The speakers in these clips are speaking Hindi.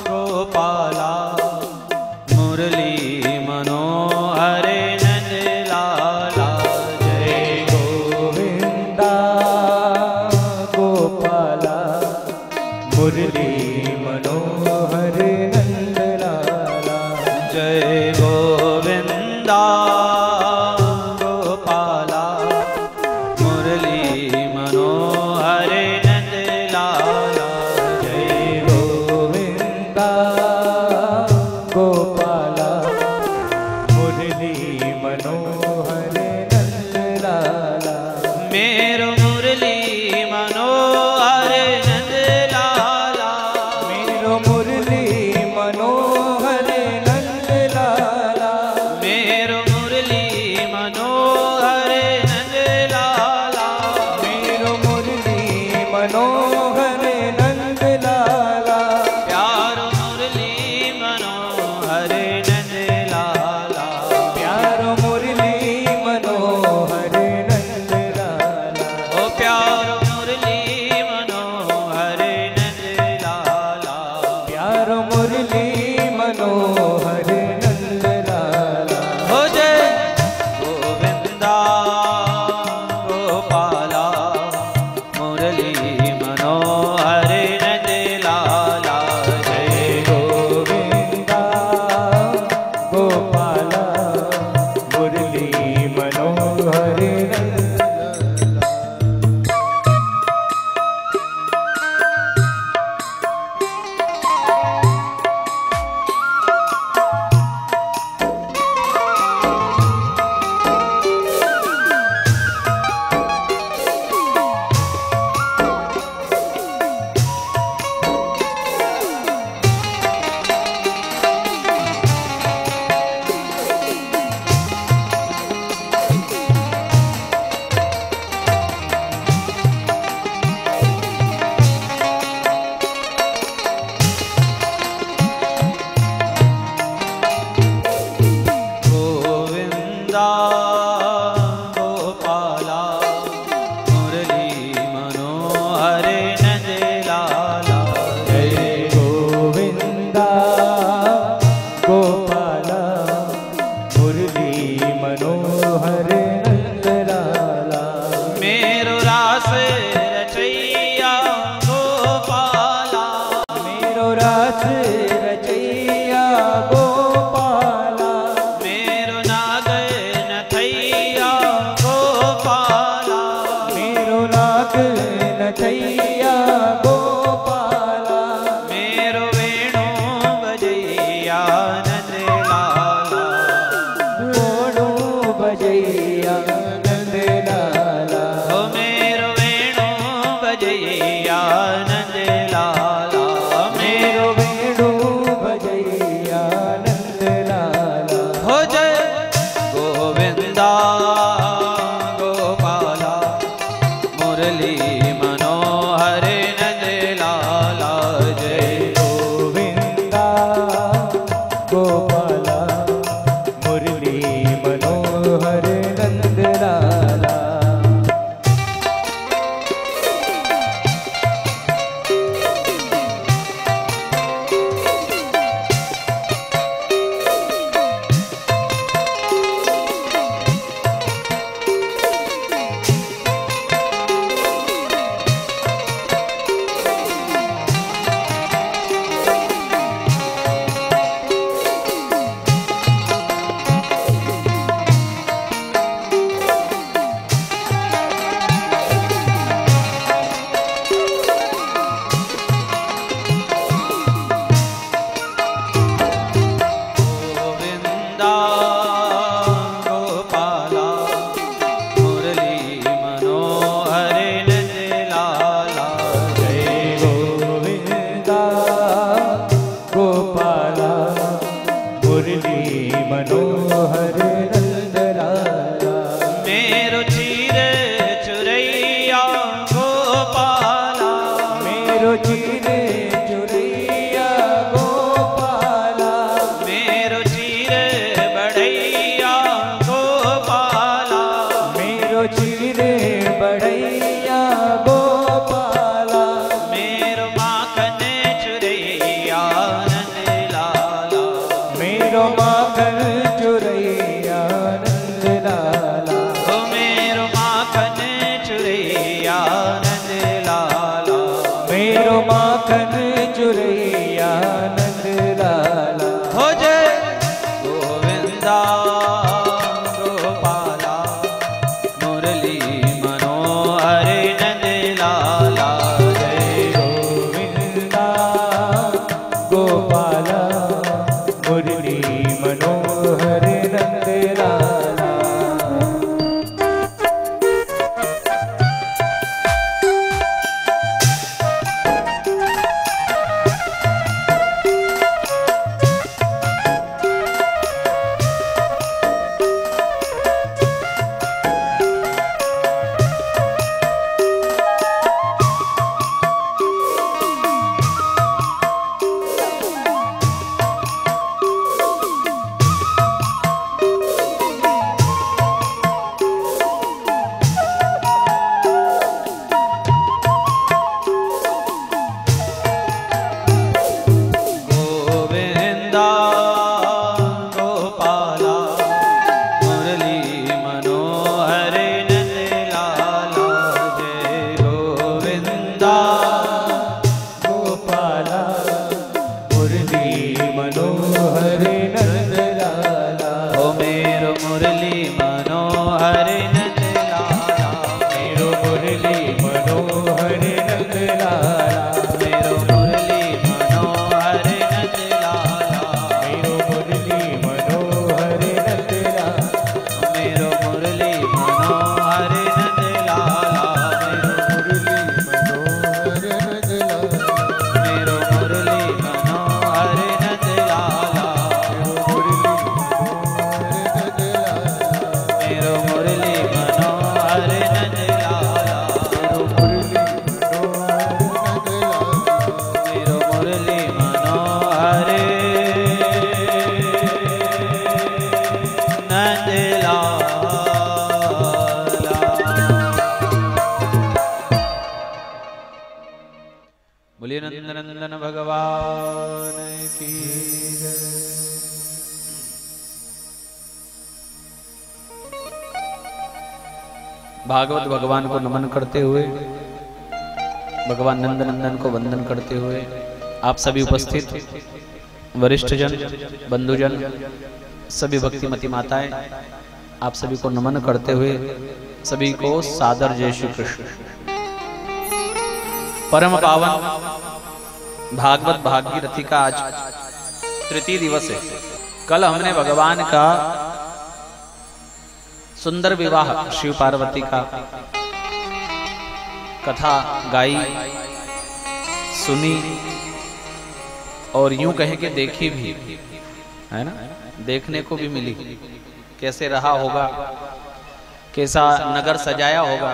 गोपाला मुरली मनोहरे नंद लाला। जय गोविंदा गोपाला मुरली मनोहरे नंद लाला। जय गोविंदा गोपाला मुरली मनोहरे नंद लाला। जय गोविंदा गोपाला मुरली मनोहरे नंद लाला। मेरो मुरली मनोहरे नंद लाला। मेरो मुरली मनोहरे नंद लाला। मेरो मुरली मनोहरे नंद लाला। मेरो मुरली मनोहरे नंद लाला। प्यारो मुरली मनोहरे नंद लाला। प्यारो मुरली मनोहरे नंद लाला। ओ प्यारो मुरली मनोहरे नंद लाला। प्यारो मुरली मनोहरे नंद लाला। हो जय गोविंदा गोपाला मुरली मनोहरे नंद लाला। जय गोविंदा गोपाला मुरली मनोहरे नंद गोविंदा गोपाला मुरली मनोहरे नंद लाला। जय गोविंदा गोपाला मुरली मनोहरे नंद लाला। मेरो रास रचैया गोपाला। मेरो रास रचैया गोपाला। मेरो नाग नथैया गोपाला। मेरो नाग नथैया गोपाला। मेरो वेणु बजैया नंद लाला। गोणू बजैया नंद लाला। ओ मेरो वेणु बजैया नंद लाला। मेरो वेणु बजैया नंद लाला। हो जय गोविंदा गोपाला मुरली मनोहरे गोविंदा गोपाला मुरली मनोहर नंद लाला ओ मेरो मुरली मनोहर नंद लाला मेरो मुरली मनोहर नंद लाला मेरो मुरली मनोहर नंद लाला मेरो मुरली मनोहर नंद लाला मेरो मुरली मनोहर नंद लाला मेरो मुरली मनोहर नंद लाला मेरो मुरली मनोहर नंद लाला मेरो मुरली मनोहर नंद लाला। बोलिए नंदन नंदन भगवान की जय। भागवत भगवान को नमन करते हुए, भगवान नंद नंदन को वंदन करते हुए, आप सभी उपस्थित वरिष्ठ जन, बंधुजन, सभी भक्तिमती माताएं, आप सभी को नमन करते हुए सभी को सादर जय श्री कृष्ण। परम पावन भागवत भागीरथी का आज तृतीय दिवस है। कल हमने भगवान का सुंदर विवाह शिव पार्वती का कथा गाई, सुनी और यूं कहें कि देखी भी, है ना, देखने को भी मिली। कैसे रहा होगा, कैसा नगर सजाया होगा।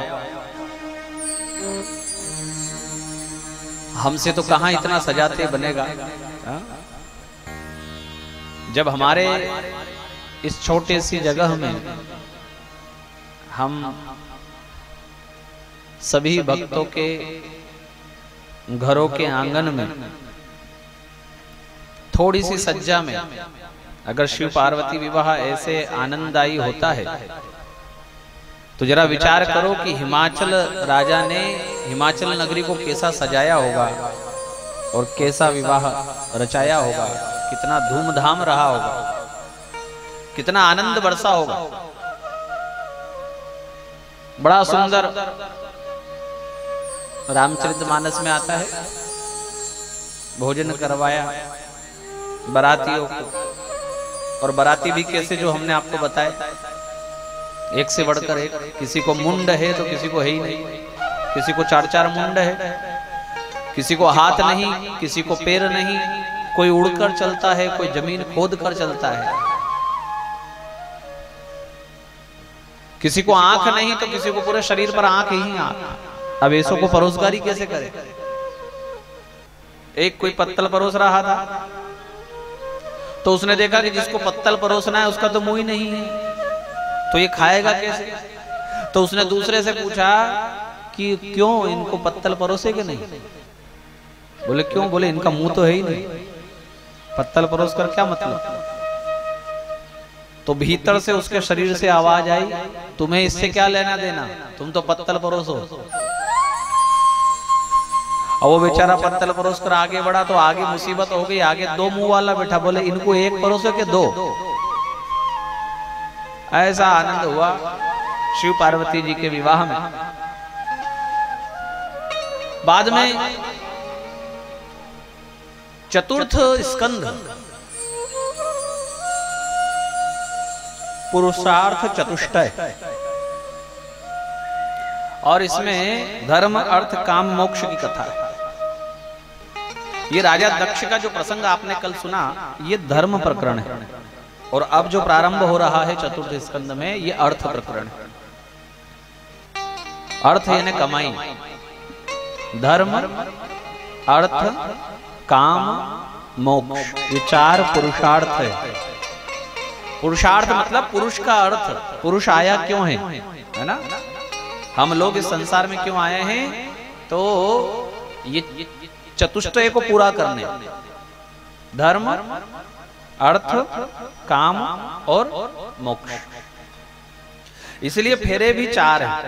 हमसे तो कहां इतना सजाते बनेगा। हा? जब हमारे इस छोटे सी जगह में हम सभी भक्तों के घरों के आंगन में थोड़ी सी सज्जा में अगर शिव पार्वती विवाह ऐसे आनंददायी होता है तो जरा विचार करो कि हिमाचल राजा ने हिमाचल नगरी को कैसा सजाया होगा और कैसा विवाह रचाया होगा, कितना धूमधाम रहा होगा, कितना आनंद बरसा होगा। बड़ा सुंदर रामचरितमानस में आता है, भोजन करवाया बारातियों को, और बाराती भी कैसे, जो हमने आपको बताया, एक से बढ़कर एक। किसी को मुंड है तो किसी को है ही नहीं, किसी को चार चार मुंड है, किसी को हाथ नहीं, किसी को पैर नहीं, कोई उड़कर चलता है, कोई जमीन खोद कर चलता है, किसी को आंख नहीं तो किसी को पूरे शरीर पर आंख ही आंख। अब ऐसों को परोसगारी कैसे करे। एक कोई पत्तल परोस रहा था तो उसने देखा कि जिसको पत्तल परोसना है उसका तो मुंह ही नहीं है, तो ये खाएगा कैसे। तो उसने दूसरे से पूछा कि क्यों इनको पत्तल परोसे के नहीं। बोले क्यों, बोले इनका मुंह तो है ही नहीं, पत्तल परोस कर क्या मतलब। तो भीतर से उसके शरीर से आवाज आई, तुम्हें इससे क्या लेना देना, तुम तो पत्तल परोसो। और वो बेचारा पत्तल परोस कर आगे बढ़ा तो आगे मुसीबत हो गई, आगे दो मुंह वाला बैठा। बोले इनको एक परोसो के दो। ऐसा आनंद हुआ शिव पार्वती जी के विवाह में। बाद में चतुर्थ स्कंध पुरुषार्थ चतुष्टय, और इसमें धर्म अर्थ काम मोक्ष की कथा है। ये राजा दक्ष का जो प्रसंग आपने कल सुना, ये धर्म प्रकरण है, और अब जो प्रारंभ हो रहा है चतुर्थ स्कंद में, ये अर्थ प्रकरण है। अर्थ यानी कमाई, धर्म अर्थ काम मोक्ष, ये चार पुरुषार्थ है। पुरुषार्थ मतलब पुरुष का अर्थ, पुरुष आया क्यों है ना, हम लोग इस संसार में क्यों आए हैं, तो ये चतुष्टय को पूरा करने, धर्म अर्थ काम और मोक्ष। इसलिए फेरे भी चार हैं।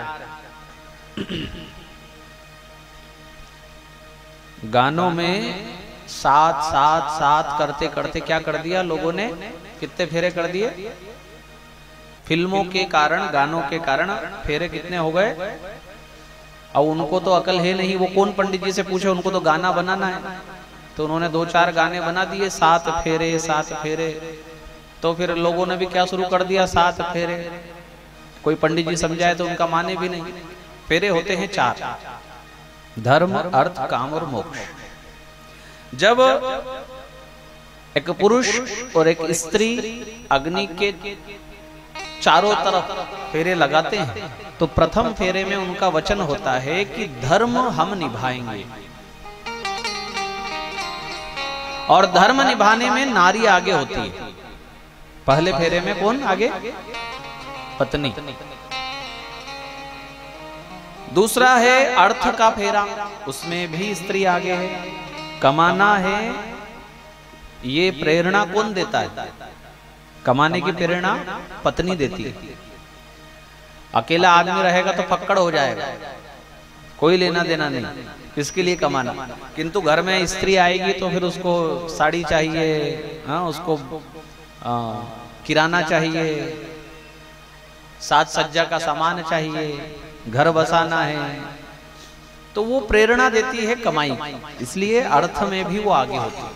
गानों में सात सात सात करते करते क्या कर दिया लोगों ने, कितने फेरे कर दिए? फिल्मों के कारण, गानों के कारण फेरे कितने हो गए। अब उनको तो अकल है नहीं, वो कौन पंडित जी से पूछे, उनको तो गाना बनाना है। तो उन्होंने 2-4 गाने बना दिए, 7 फेरे 7 फेरे। तो फिर लोगों ने भी क्या शुरू कर दिया, 7 फेरे। कोई पंडित जी समझाए तो उनका माने भी नहीं। फेरे होते हैं 4, धर्म अर्थ काम और मोक्ष। जब एक पुरुष और एक स्त्री अग्नि के चारों तरफ फेरे लगाते हैं तो प्रथम फेरे में उनका वचन होता है कि धर्म हम निभाएंगे। और धर्म निभाने में नारी आगे होती है। पहले फेरे में कौन आगे? पत्नी। दूसरा है अर्थ का फेरा, उसमें भी स्त्री आगे है। कमाना है, ये प्रेरणा कौन देता है? कमाने की प्रेरणा पत्नी देती है। अकेला आदमी रहेगा तो फक्कड़ हो जाएगा, कोई लेना देना नहीं, इसके लिए कमाना। किंतु घर में स्त्री आएगी तो फिर उसको साड़ी चाहिए, हाँ, उसको किराना चाहिए, साज सज्जा का सामान चाहिए, घर बसाना है, तो वो प्रेरणा देती है कमाई, इसलिए अर्थ में भी वो आगे होती है।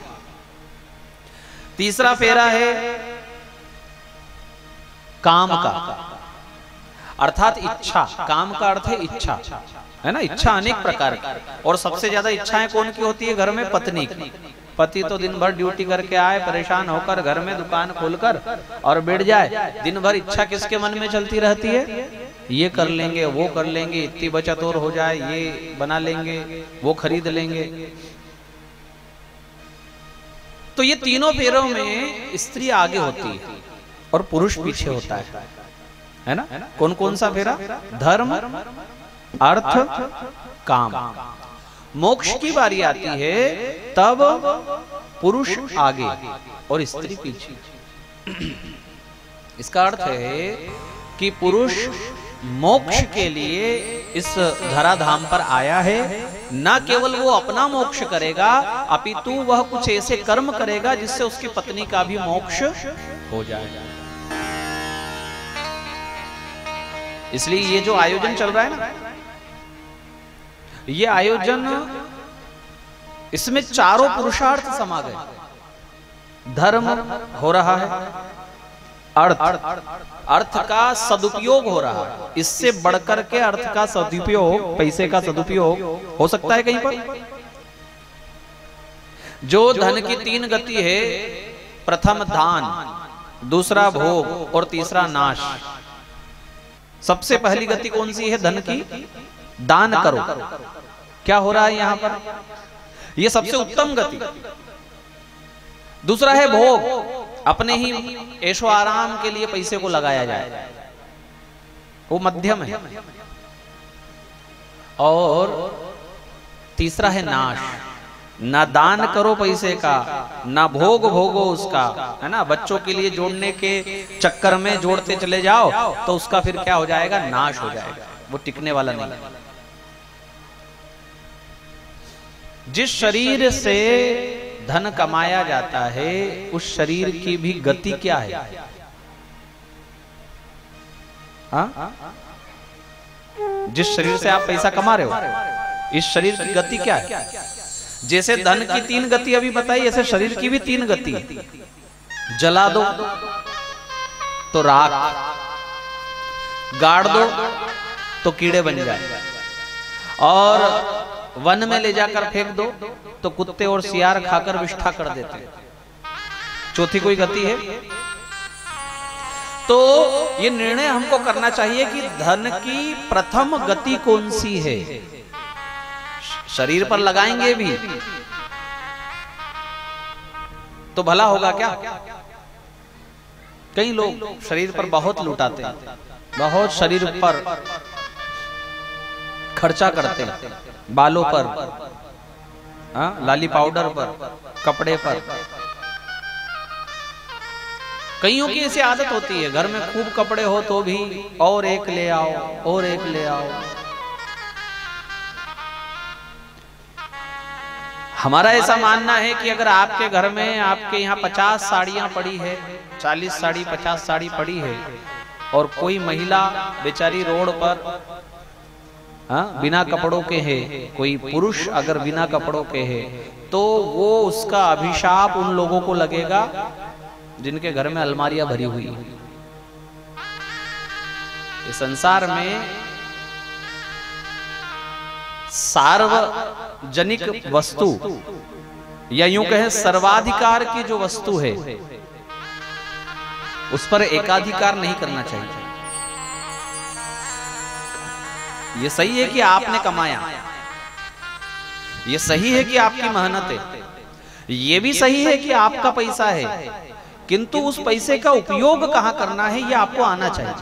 तीसरा फेरा है काम का, अर्थात इच्छा। काम का अर्थ है इच्छा, है ना। इच्छा अनेक प्रकार की, और सबसे ज्यादा इच्छाएं कौन की होती है घर में? पत्नी की। पति तो दिन भर ड्यूटी करके आए, परेशान होकर घर में दुकान खोलकर और बैठ जाए, दिन भर इच्छा किसके मन में चलती रहती है? ये कर लेंगे, वो कर लेंगे, इतनी बचत और हो जाए, ये बना लेंगे, वो खरीद लेंगे। तो ये तीनों फेरों में स्त्री आगे होती है और पुरुष पीछे होता है ना। कौन कौन सा फेरा? धर्म अर्थ काम। मोक्ष की बारी आती है तब पुरुष आगे और स्त्री पीछे। इसका अर्थ है कि पुरुष मोक्ष के लिए इस धराधाम पर आया है। न केवल वो अपना मोक्ष करेगा, अपितु वह कुछ ऐसे कर्म करेगा जिससे उसकी पत्नी का भी मोक्ष हो जाएगा। इसलिए ये जो आयोजन चल रहा है ना, ये आयोजन, इसमें चारों पुरुषार्थ समा गए। धर्म हो रहा है, अर्थ का सदुपयोग हो रहा है। इससे बढ़कर के अर्थ का सदुपयोग, पैसे का सदुपयोग हो सकता है कहीं पर? जो धन की 3 गति है, प्रथम दान, दूसरा भोग और तीसरा नाश। सबसे पहली गति कौन सी है धन की? दान करो। क्या हो रहा है यहां पर? यह सबसे उत्तम गति। दूसरा है भोग, अपने ही ऐशो आराम के लिए पैसे को लगाया जाए, वो मध्यम है। और तीसरा है नाश, ना दान करो पैसे का, ना भोग भोगो उसका, है ना। बच्चों के लिए जोड़ने के चक्कर में जोड़ते चले जाओ तो उसका फिर क्या हो जाएगा? नाश हो जाएगा, वो टिकने वाला नहीं। जिस शरीर से धन कमाया जाता है उस शरीर की भी गति क्या है? हाँ? जिस शरीर से आप पैसा कमा रहे हो, इस शरीर की गति क्या है? जैसे धन की 3 गति अभी बताई, ऐसे शरीर की भी 3 गति है। जला दो तो राख, गाड़ दो तो कीड़े बन जाए, और वन में ले जाकर फेंक दो तो कुत्ते और सियार खाकर विष्ठा कर देते हैं। चौथी कोई गति है? तो ये निर्णय हमको करना चाहिए कि धन की प्रथम गति कौन सी है। शरीर पर लगाएंगे भी तो भला होगा क्या? कई लोग शरीर पर बहुत लुटाते हैं, बहुत शरीर पर खर्चा करते हैं, बालों पर, लाली पाउडर पर, कपड़े पर। कईयों की ऐसी आदत होती है, घर में खूब कपड़े हो तो भी और एक ले आओ, और एक ले आओ। हमारा ऐसा मानना है कि अगर आपके घर में आपके यहाँ 50 साड़ियाँ पड़ी है, 40 साड़ी 50 साड़ी पड़ी है, और कोई महिला बेचारी रोड पर बिना कपड़ों के है, कोई पुरुष अगर बिना कपड़ों के है, तो वो उसका अभिशाप उन लोगों को लगेगा जिनके घर में अलमारियां भरी हुई है। इस संसार में सार्वजनिक वस्तु या यूं कहें सर्वाधिकार की जो वस्तु है उस पर एकाधिकार नहीं करना चाहिए। ये सही है कि आपने कमाया, ये सही है कि आपकी मेहनत है, ये भी सही है कि आपका पैसा है, किंतु उस पैसे का उपयोग कहां करना है ये आपको आना चाहिए।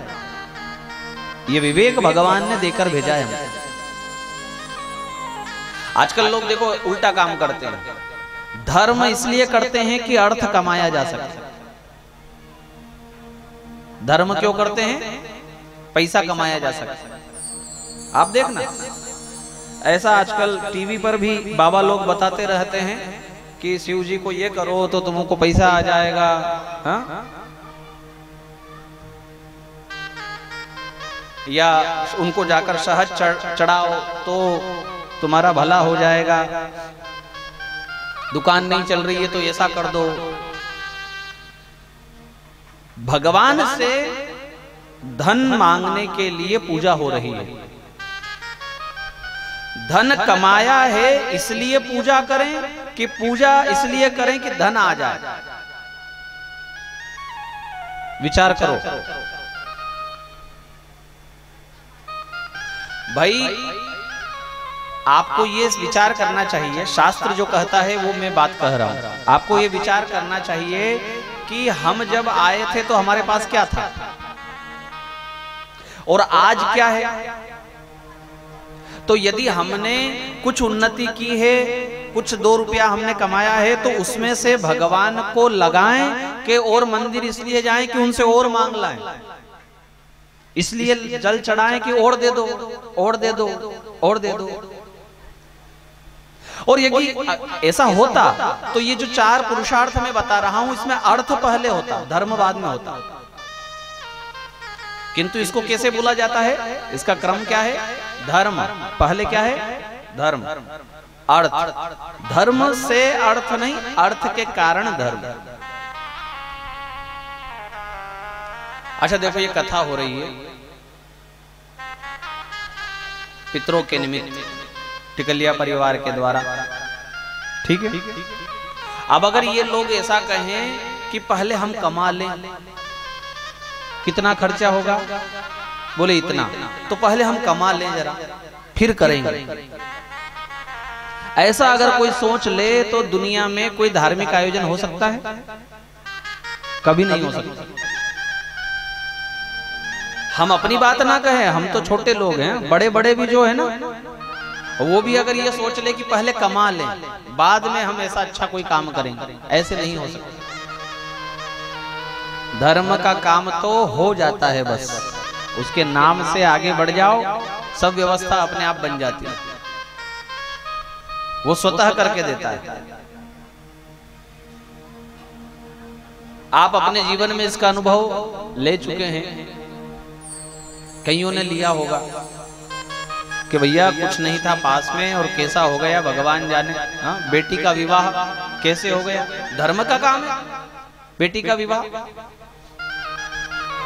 ये विवेक भगवान ने देकर भेजा है हमको। आजकल लोग देखो उल्टा काम करते हैं, धर्म इसलिए करते हैं कि अर्थ कमाया जा सके। धर्म क्यों करते हैं? पैसा कमाया जा सके। आप देखना ऐसा आजकल टीवी पर भी बाबा लोग बताते रहते हैं कि शिव जी को ये करो तो तुमको पैसा आ जाएगा, हाँ? या उनको जाकर शहद चढ़ाओ तो तुम्हारा भला हो जाएगा, दुकान नहीं चल रही है तो ऐसा कर दो। भगवान से धन मांगने के लिए पूजा हो रही है। धन कमाया है इसलिए पूजा करें कि पूजा इसलिए करें कि धन आ जाए? विचार करो भाई, आपको ये विचार करना चाहिए। शास्त्र जो कहता है वो मैं बात कह रहा हूं। आपको ये विचार करना चाहिए कि हम जब आए थे तो हमारे पास क्या था और आज क्या है। तो यदि हमने कुछ उन्नति की है, कुछ 2 रुपया हमने कमाया है, तो उसमें से भगवान को लगाएं कि और मंदिर इसलिए जाएं कि उनसे और मांग लाएं, इसलिए जल चढ़ाएं कि और दे दो, और दे दो, और दे दो। और यदि ऐसा होता तो ये जो 4 पुरुषार्थ मैं बता रहा हूं इसमें अर्थ पहले होता, धर्म बाद में होता। किंतु इसको कैसे बोला जाता है? इसका क्रम क्या है? धर्म पहले क्या है? धर्म, अर्थ। धर्म से अर्थ नहीं, अर्थ के कारण धर्म। अच्छा देखो, ये कथा हो रही है पितरों के निमित्त टिकलिया परिवार के द्वारा, ठीक है। अब अगर ये लोग ऐसा कहें कि पहले हम कमा लें, कितना खर्चा होगा? बोले इतना, तो पहले हम कमा लें जरा फिर करेंगे। ऐसा अगर कोई सोच ले तो दुनिया में कोई धार्मिक आयोजन हो सकता है? कभी नहीं हो सकता। हम अपनी बात ना कहें, हम तो छोटे लोग हैं, बड़े बड़े भी जो है ना वो भी अगर ये सोच ले कि पहले कमा लें बाद में हम ऐसा अच्छा कोई काम करेंगे, ऐसे नहीं हो सकता। धर्म का काम तो हो जाता है, बस उसके नाम से आगे बढ़ जाओ, सब व्यवस्था अपने आप बन जाती है, वो स्वतः करके देता है। आप अपने जीवन में इसका अनुभव ले चुके हैं, कईयों ने लिया होगा कि भैया कुछ नहीं था पास में और कैसा हो गया भगवान जाने। हाँ, बेटी का विवाह कैसे हो गया? धर्म का काम है बेटी का विवाह।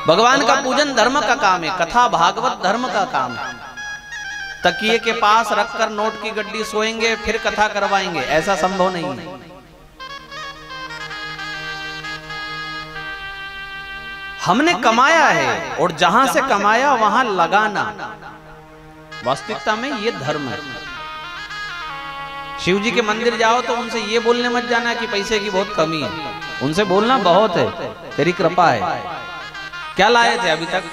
भगवान का पूजन धर्म का काम है, कथा भागवत धर्म का काम है। तकिए के पास रखकर नोट की गड्डी सोएंगे फिर कथा करवाएंगे, ऐसा संभव नहीं है। हमने कमाया है और जहां से कमाया वहां लगाना, वास्तविकता में ये धर्म है। शिव जी के मंदिर जाओ तो उनसे ये बोलने मत जाना कि पैसे की बहुत कमी है, उनसे बोलना बहुत है, तेरी कृपा है। क्या लाए थे अभी तक?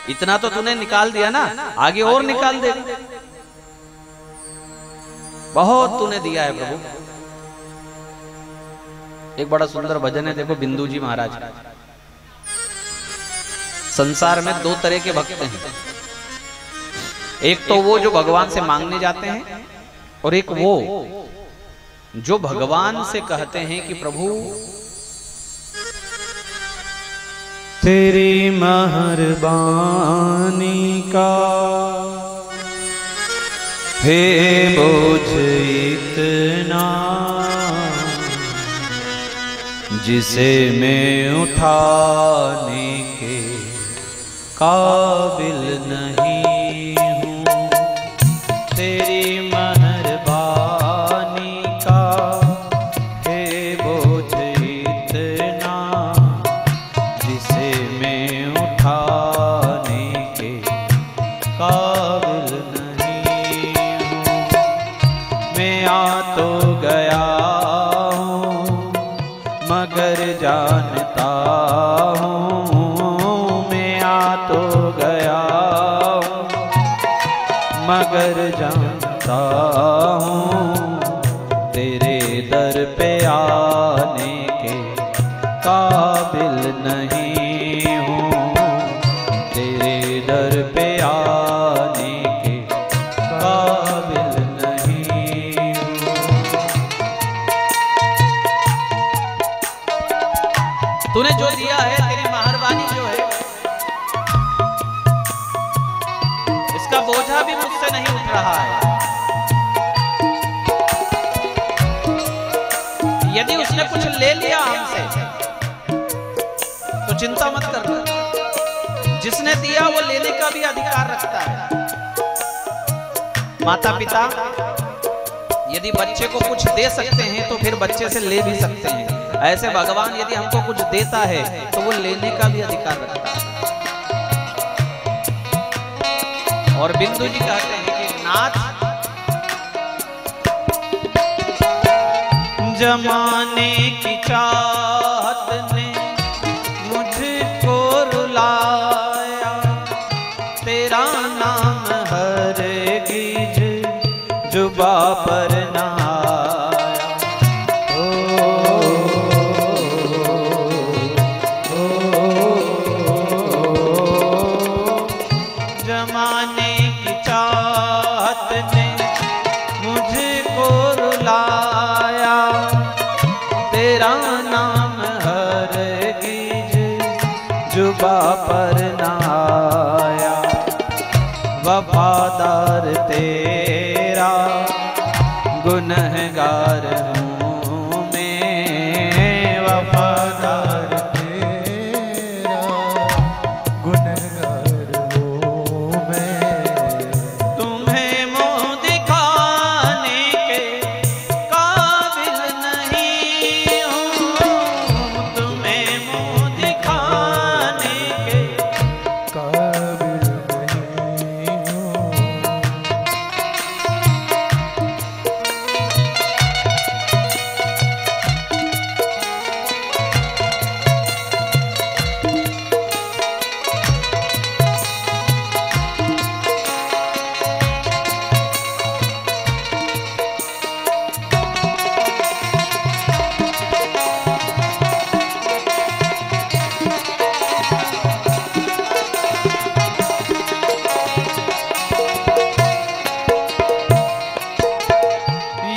इतना तो तूने निकाल दिया ना, आगे और निकाल दे, बहुत तूने दिया है प्रभु। एक बड़ा सुंदर भजन है, देखो बिंदु जी महाराज का। संसार में 2 तरह के भक्त हैं, एक तो वो जो भगवान से मांगने जाते हैं और एक वो जो भगवान से कहते हैं कि प्रभु तेरी मेहरबानी का हे बोझ इतना जिसे मैं उठाने के काबिल नहीं हूँ। तेरी मेहरबानी का हे बोझ इतना जिसे मैं उठाने के काबिल नहीं हूँ। मैं आ तो गया हूँ मगर जानता हूँ, मैं आ तो गया हूँ मगर जानता हूँ तेरे दर पे आने के काबिल नहीं हूँ। तेरे दर पे आने के काबिल नहीं हूँ। तूने जो दिया है, तेरी मेहरबानी जो है, इसका बोझा भी मुझसे नहीं उठ रहा है। यदि उसने कुछ ले लिया हमसे तो चिंता मत कर, जिसने दिया वो लेने का भी अधिकार रखता है। माता पिता यदि बच्चे को कुछ दे सकते हैं तो फिर बच्चे से ले भी सकते हैं। ऐसे भगवान यदि हमको कुछ देता है तो वो लेने का भी अधिकार रखता है। और बिंदु जी कहते हैं कि नाथ जमाने की चाहत ने मुझको रुलाया, तेरा नाम हरगिज जुबा पर ना आया। जमाने की चाहत ने मुझको रुलाया, तेरा नाम हरगिज जुबा पर ना आया। वफादार तेरा गुनहगार हूँ मैं, वफादार तेरा गुनहगार हूँ मैं। तुम्हें मुँह दिखाने के काबिल नहीं हूँ, तुम्हें मुँह दिखाने के काबिल नहीं हूँ।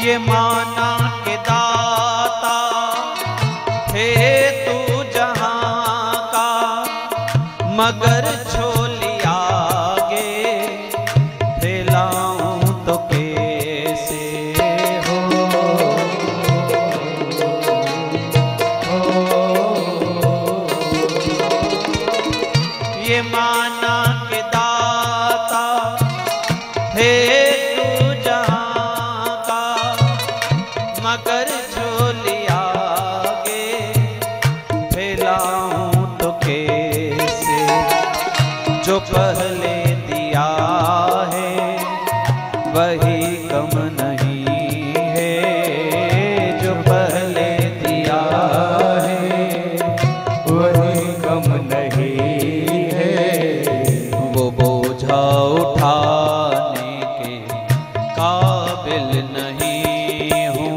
ये माना के दाता है तू जहां का, मगर छोली आगे फैलाऊं तो कैसे हो। ये माना के दाता है मगर झोली आगे फैलाऊं तो कैसे। जो पहले दिया है वही कम नहीं है, जो पहले दिया है वही कम नहीं है। वो बोझा उठाने के काबिल नहीं हूँ,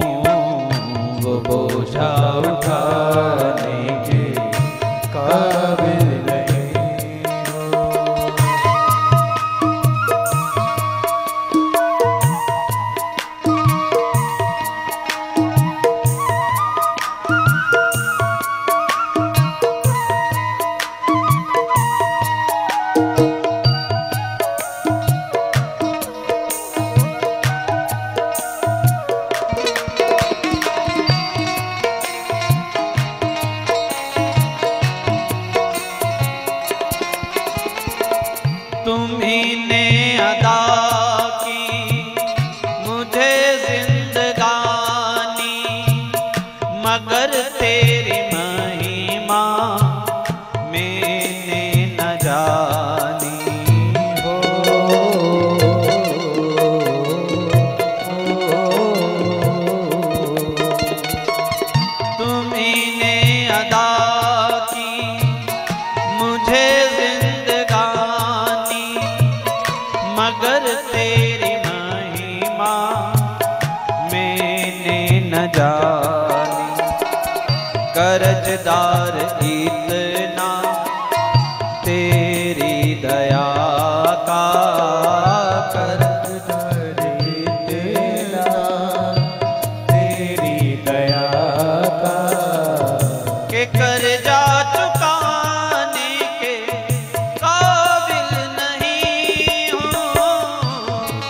न जानी। कर्जदार इतना तेरी दया का, कर्जदार इतना तेरी दया का, के कर्जा चुकाने के काबिल नहीं हूँ,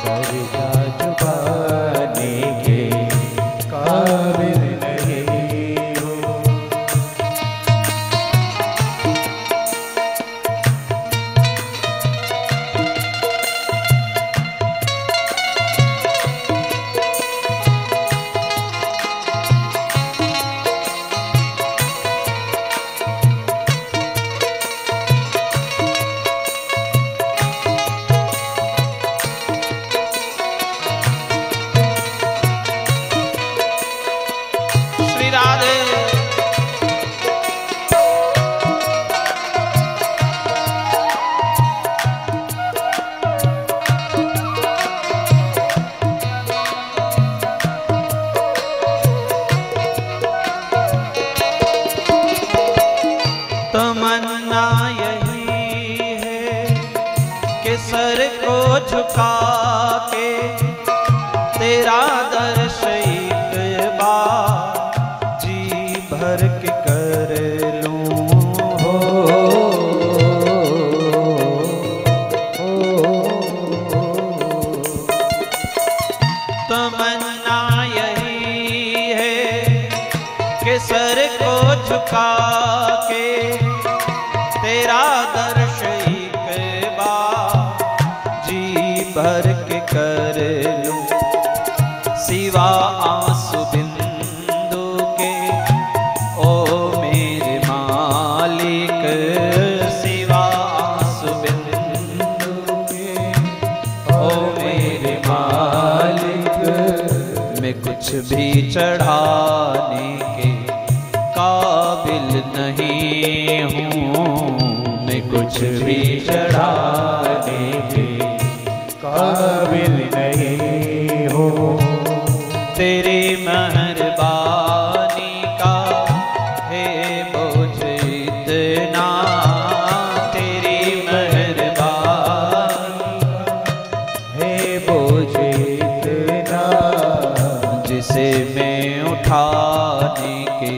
कर्जा चुकाने के काबिल नहीं हूँ। श्री राधे तमन्ना यही है कि सर को झुका के तेरा दर्श एक बार जी भर के कर लूं हो। तमन्ना यही है कि सर को झुका के तेरा दर्श एक बार जी भर के कर लूं। सिवा आंसू बिंदु के ओ मेरे मालिक, सिवा आंसू बिंदु के ओ मेरे मालिक, मैं कुछ भी चढ़ाने के काबिल नहीं हूँ, मैं कुछ भी चढ़ाने के काबिल नहीं हूँ। तेरी मेहरबानी का है बोझ इतना, तेरी मेहरबानी का है बोझ इतना, जिसे मैं उठाने के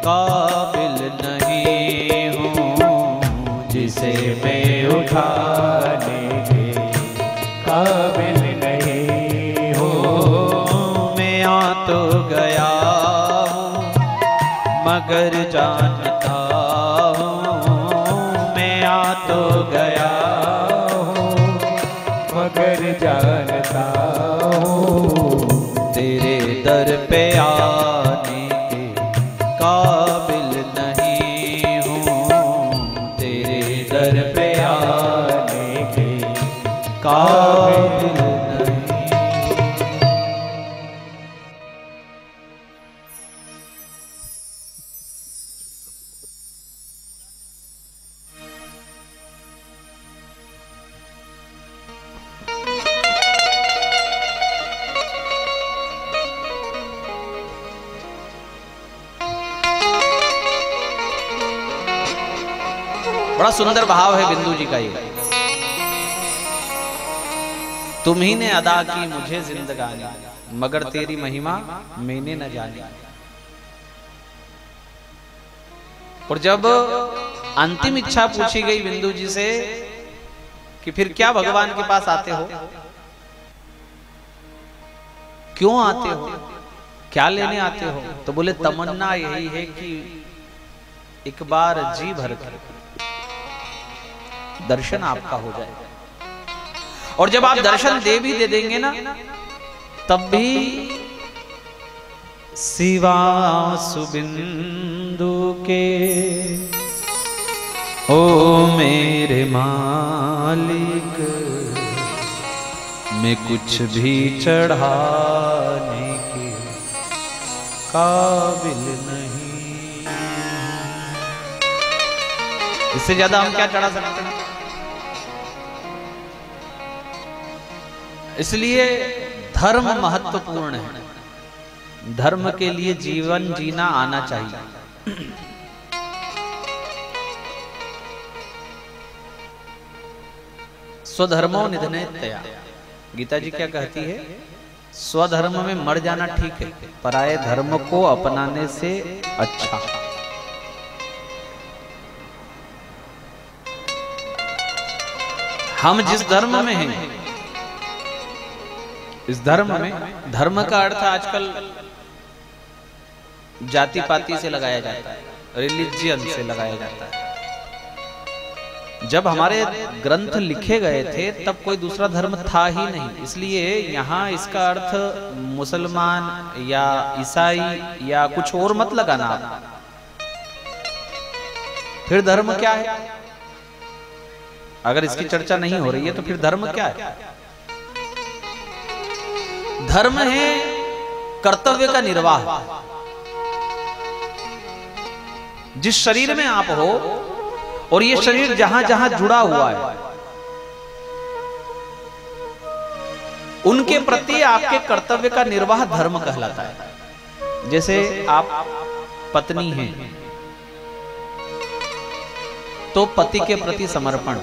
काबिल नहीं हूँ, जिसे मैं उठाने के काबिल नहीं हूँ। मैं आ तो गया हूँ मगर जानता हूँ, मैं आ तो गया हूँ मगर जानता हूँ, तेरे दर पे आने के काबिल नहीं हूँ, तेरे दर पे आने के काबिल नहीं। बड़ा सुंदर भाव है बिंदु जी का ये। तुम ही ने अदा की मुझे जिंदगानी, मगर तेरी महिमा मैंने न जानी। और जब अंतिम इच्छा पूछी गई बिंदु जी से कि फिर क्या भगवान के पास आते हो, क्यों आते हो, क्या लेने आते हो, तो बोले तमन्ना यही है कि एक बार जी भर कर दर्शन आपका हो जाए। और जब आप दर्शन दे भी दे देंगे ना, तब भी सिवा सुबिंदु के ओ मेरे मालिक, मैं कुछ भी चढ़ाने के काबिल नहीं। इससे ज्यादा हम क्या चढ़ा सकते हैं? इसलिए धर्म महत्वपूर्ण है। धर्म के लिए जीवन जीना आना चाहिए। स्वधर्मो निधनेत्तया, गीता जी क्या कहती है? स्वधर्म में मर जाना ठीक है, पराये धर्म को अपनाने से अच्छा। हम जिस धर्म में हैं, इस धर्म में, धर्म का अर्थ आजकल जाति पाति से लगाया जाता है, रिलीजियन से लगाया जाता है। जब हमारे ग्रंथ लिखे गए थे तब कोई दूसरा धर्म था ही नहीं, इसलिए यहाँ इसका अर्थ मुसलमान या ईसाई या कुछ और मत लगाना आप। फिर धर्म क्या है? अगर इसकी चर्चा नहीं हो रही है तो फिर धर्म क्या है? धर्म है कर्तव्य का निर्वाह। जिस शरीर में आप हो और ये शरीर जहां जहां जुड़ा हुआ है, उनके प्रति आपके कर्तव्य का निर्वाह धर्म कहलाता है। जैसे आप पत्नी हैं तो पति के प्रति समर्पण,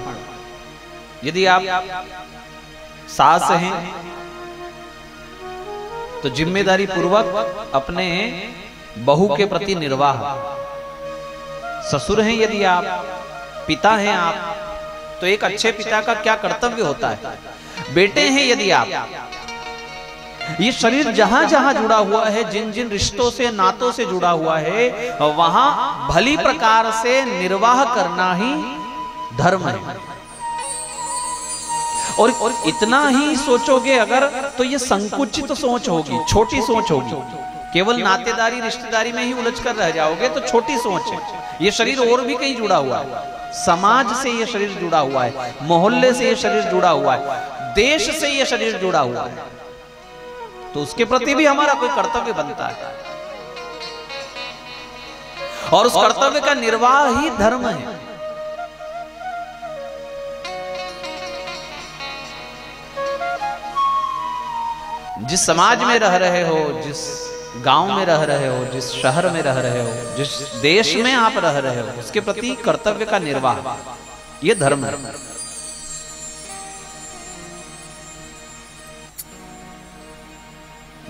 यदि आप सास हैं तो जिम्मेदारी पूर्वक अपने बहू के प्रति निर्वाह, ससुर हैं यदि आप, पिता हैं आप, तो एक अच्छे पिता का क्या कर्तव्य होता है। बेटे हैं यदि आप, ये शरीर जहां जहां जुड़ा हुआ है, जिन जिन रिश्तों से नातों से जुड़ा हुआ है, वहां भली प्रकार से निर्वाह करना ही धर्म है। और इतना ही सोचोगे अगर तो ये संकुचित सोच होगी, छोटी सोच होगी। केवल नातेदारी रिश्तेदारी में ही उलझ कर रह जाओगे तो छोटी सोच है। ये शरीर और भी कहीं जुड़ा हुआ है, समाज से ये शरीर जुड़ा हुआ है, मोहल्ले से ये शरीर जुड़ा हुआ है, देश से ये शरीर जुड़ा हुआ है, तो उसके प्रति भी हमारा कोई कर्तव्य बनता है और उस कर्तव्य का निर्वाह ही धर्म है। जिस समाज में रह रहे हो, जिस गांव में रह रहे हो, जिस शहर में रह रहे हो, जिस देश में आप रह रहे हो, उसके प्रति कर्तव्य का निर्वाह, ये धर्म है।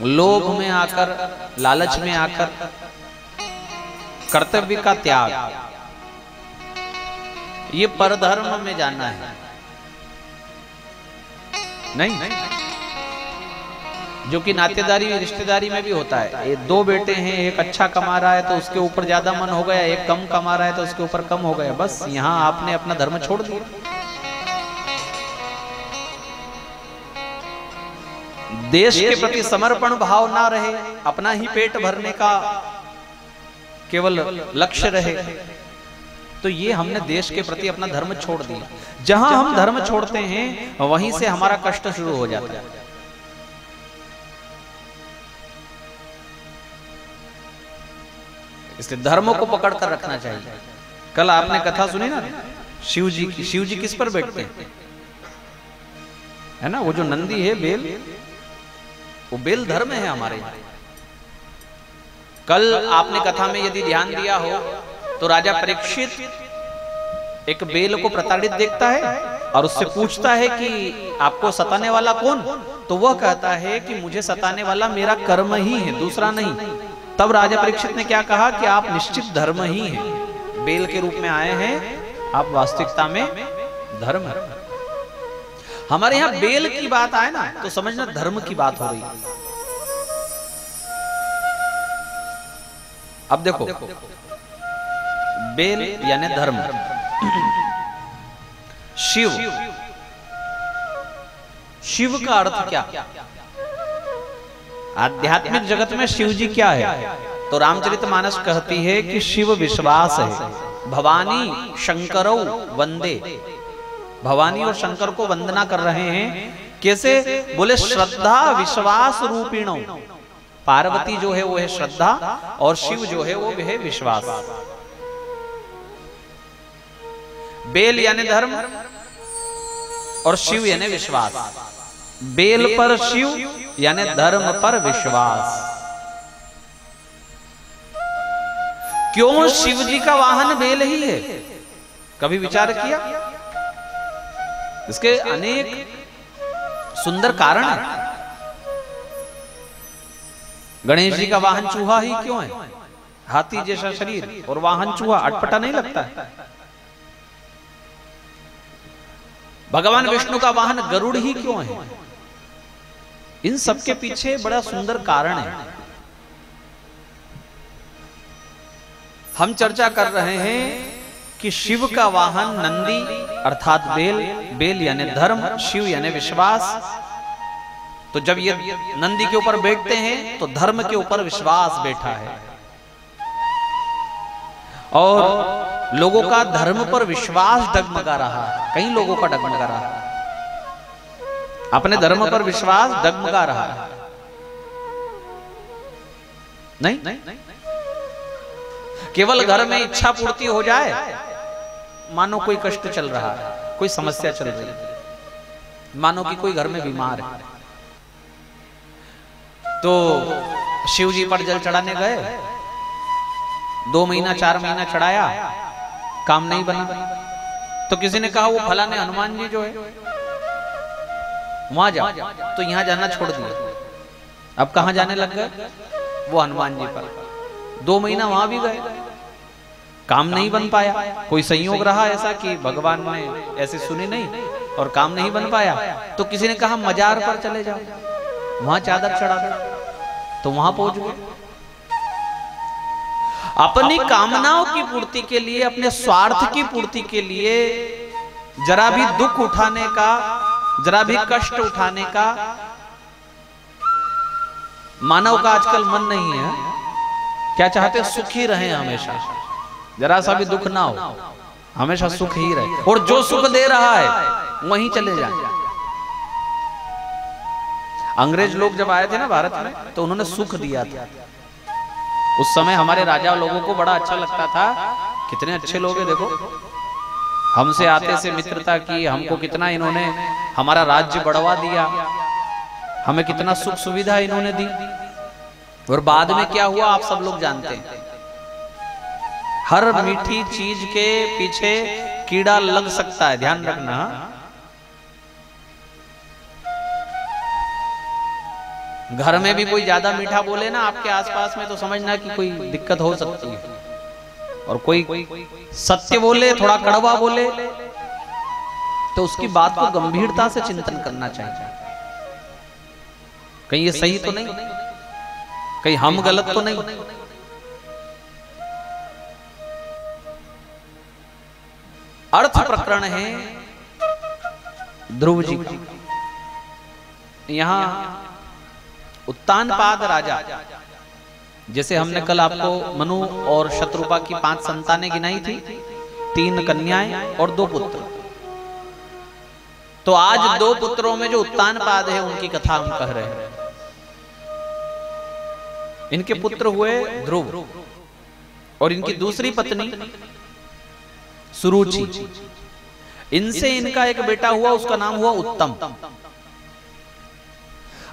लोभ में आकर, लालच में आकर कर्तव्य का त्याग, ये परधर्म में जाना है। नहीं, जो कि नातेदारी रिश्तेदारी में भी होता है। ये दो बेटे हैं, एक अच्छा कमा रहा है तो उसके ऊपर ज्यादा मन हो गया, एक कम कमा रहा है तो उसके ऊपर कम हो गया, बस यहां आपने अपना धर्म छोड़ दिया। देश के प्रति समर्पण भाव ना रहे, अपना ही पेट भरने का केवल लक्ष्य रहे, तो ये हमने देश के प्रति अपना धर्म छोड़ दिया। जहां हम धर्म छोड़ते हैं वहीं से हमारा कष्ट शुरू हो जाता है। इसलिए धर्म को पकड़ कर रखना चाहिए। कल आपने कथा सुनी ना शिव जी की। शिव जी किस पर बैठते हैं? है ना, वो जो नंदी है बेल, वो बेल धर्म है हमारे यहाँ। कल आपने कथा में यदि ध्यान दिया हो तो राजा परीक्षित एक बेल को प्रताड़ित देखता है और उससे पूछता है कि आपको सताने वाला कौन? तो वह कहता है कि मुझे सताने वाला मेरा कर्म ही है, दूसरा नहीं। तब राजा परीक्षित ने क्या कहा कि आप निश्चित धर्म ही हैं, बेल के रूप में आए हैं, आप वास्तविकता में धर्म है। हमारे यहाँ बेल की बात आए ना तो समझना धर्म की बात हो रही है। अब देखो, बेल यानी धर्म, शिव, शिव का अर्थ क्या? आध्यात्मिक जगत में शिव जी क्या है? तो रामचरितमानस कहती है कि शिव विश्वास है। भवानी शंकरौ वंदे, भवानी और शंकर को वंदना कर रहे हैं। कैसे? बोले श्रद्धा विश्वास रूपिणो। पार्वती जो है वो है श्रद्धा और शिव जो है वो है विश्वास। बेल यानी धर्म और शिव यानी विश्वास। बेल पर शिव यानी धर्म पर विश्वास। क्यों शिव जी का वाहन बेल ही है? कभी विचार किया? इसके अनेक सुंदर कारण है। गणेश जी का वाहन चूहा ही क्यों है? हाथी जैसा शरीर और वाहन चूहा, अटपटा नहीं लगता है? भगवान विष्णु का वाहन गरुड़ ही क्यों है? इन सब के पीछे बड़ा सुंदर कारण है। हम चर्चा कर रहे हैं कि शिव का वाहन नंदी अर्थात बेल, बेल यानी धर्म, शिव यानी विश्वास। तो जब ये नंदी के ऊपर बैठते हैं तो धर्म के ऊपर विश्वास बैठा है, और लोगों का धर्म पर विश्वास डगमगा रहा है। कई लोगों का डगमगा रहा है, अपने धर्म पर विश्वास डगमगा रहा है। नहीं, केवल घर में इच्छा पूर्ति हो जाए, मानो कोई कष्ट चल रहा है, कोई समस्या चल रही है, मानो कि कोई घर में बीमार है, तो शिव जी पर जल चढ़ाने गए, 2 महीना 4 महीना चढ़ाया, काम नहीं बना, तो किसी ने कहा वो फलाने हनुमान जी जो है वहां जाओ, तो यहां जाना छोड़ दिया। अब कहां जाने लग गए? वो हनुमान जी पर। 2 महीना वहां भी गए, काम नहीं बन पाया। कोई संयोग रहा ऐसा कि भगवान ने ऐसे सुनी नहीं और काम नहीं बन पाया, तो किसी ने कहा मजार पर चले जाओ, वहां चादर चढ़ा दो, तो वहां पहुंच गए। अपनी कामनाओं की पूर्ति के लिए, अपने स्वार्थ की पूर्ति के लिए जरा भी दुख उठाने का, जरा भी कष्ट उठाने का मानव का आजकल मन नहीं है। क्या चाहते? सुखी रहे हमेशा, जरा सा भी दुख ना हो, हमेशा सुख ही रहे, और जो सुख दे रहा है वहीं चले जाए। अंग्रेज लोग जब आए थे ना भारत में, तो उन्होंने सुख दिया था। उस समय हमारे राजा लोगों को बड़ा अच्छा लगता था, कितने अच्छे लोग हैं देखो, हमसे आते से मित्रता की, हमको कितना इन्होंने हमारा राज्य बढ़वा दिया, हमें कितना सुख सुविधा इन्होंने दी। और बाद में क्या हुआ आप सब लोग जानते हैं। हर मीठी चीज के पीछे कीड़ा लग सकता है, ध्यान रखना। घर में भी कोई ज्यादा मीठा बोले ना आपके आसपास में, तो समझना कि कोई दिक्कत हो सकती है। और कोई सत्य बोले, थोड़ा कड़वा बोले, तो उसकी बात को गंभीरता से चिंतन करना चाहिए। कहीं ये सही तो नहीं, कहीं हम गलत तो नहीं। अर्थ प्रकरण है ध्रुव जी। यहां उत्तानपाद राजा, जैसे हमने कल आपको मनु और शत्रुपा की 5 संतानें गिनाई थी, 3 कन्याएं और 2 पुत्र। तो आज 2 पुत्रों में जो उत्तानपाद है उनकी कथा हम कह रहे हैं। इनके पुत्र हुए ध्रुव और इनकी दूसरी पत्नी सुरुचि। इनसे इनका एक बेटा हुआ, उसका नाम हुआ उत्तम।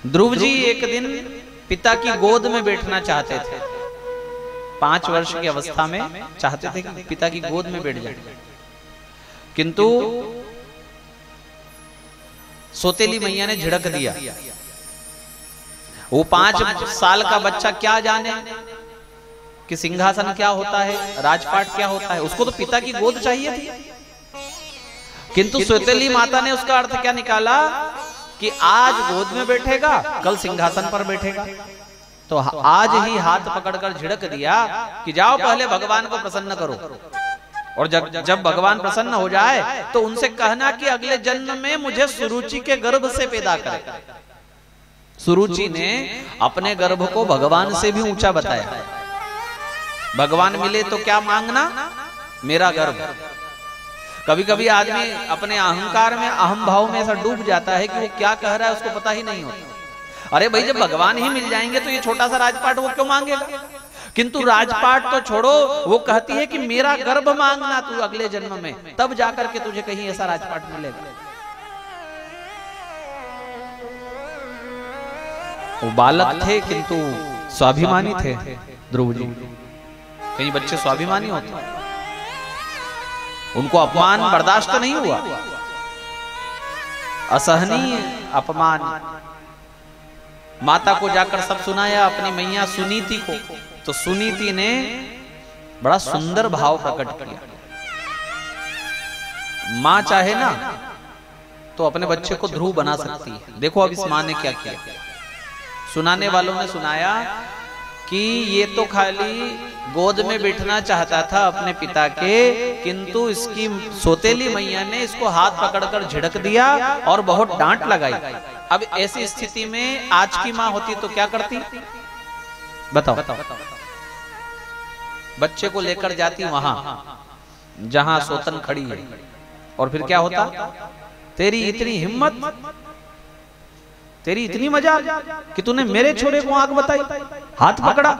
ध्रुव जी एक दिन पिता की गोद में बैठना चाहते थे। 5 वर्ष की अवस्था में चाहते थे कि पिता की गोद में बैठ जाए, किंतु सौतेली मैया ने झिड़क दिया। वो 5 साल का बच्चा क्या जाने कि सिंहासन क्या होता है, राजपाट क्या होता है, उसको तो पिता की गोद चाहिए थी। किंतु सौतेली माता ने उसका अर्थ क्या निकाला कि आज गोद में बैठेगा, कल सिंहासन पर बैठेगा। तो आज ही हाथ पकड़कर झिड़क दिया कि जाओ पहले भगवान को प्रसन्न करो, और जब भगवान प्रसन्न हो जाए तो उनसे कहना कि अगले जन्म में मुझे सुरुचि के गर्भ से पैदा करे। सुरुचि ने अपने गर्भ को भगवान से भी ऊंचा बताया। भगवान मिले तो क्या मांगना? मेरा गर्भ। कभी कभी आदमी अपने अहंकार में, अहम भाव में ऐसा डूब जाता है कि वो क्या कह रहा है उसको पता ही नहीं होता। अरे भाई, जब भगवान ही मिल जाएंगे तो ये छोटा सा राजपाट वो क्यों मांगेगा? किंतु राजपाट तो छोड़ो, वो कहती है कि मेरा गर्भ मांगना तू अगले जन्म में, तब जाकर के तुझे कहीं ऐसा राजपाट मिलेगा। वो बालक थे किंतु स्वाभिमानी थे ध्रुव जी। कहीं बच्चे स्वाभिमानी होते, उनको अपमान बर्दाश्त नहीं हुआ, असहनीय अपमान। माता को जाकर सब सुनाया, अपनी मैया सुनीति को। तो सुनीति ने बड़ा सुंदर भाव प्रकट किया। मां चाहे ना तो अपने बच्चे को ध्रुव बना सकती है। देखो अब इस मां ने क्या किया। सुनाने वालों ने सुनाया कि ये तो खाली गोद में बैठना चाहता था अपने पिता के, किंतु इसकी सोतेली मैया ने इसको हाथ पकड़कर झिड़क दिया और बहुत डांट लगाई। अब ऐसी स्थिति में आज की मां होती तो क्या करती, बताओ? बच्चे को लेकर जाती वहां जहां सोतन खड़ी है, और फिर क्या होता? तेरी इतनी हिम्मत, तेरी इतनी मजा कि तूने मेरे छोरे को आंख बताई, हाथ पकड़ा।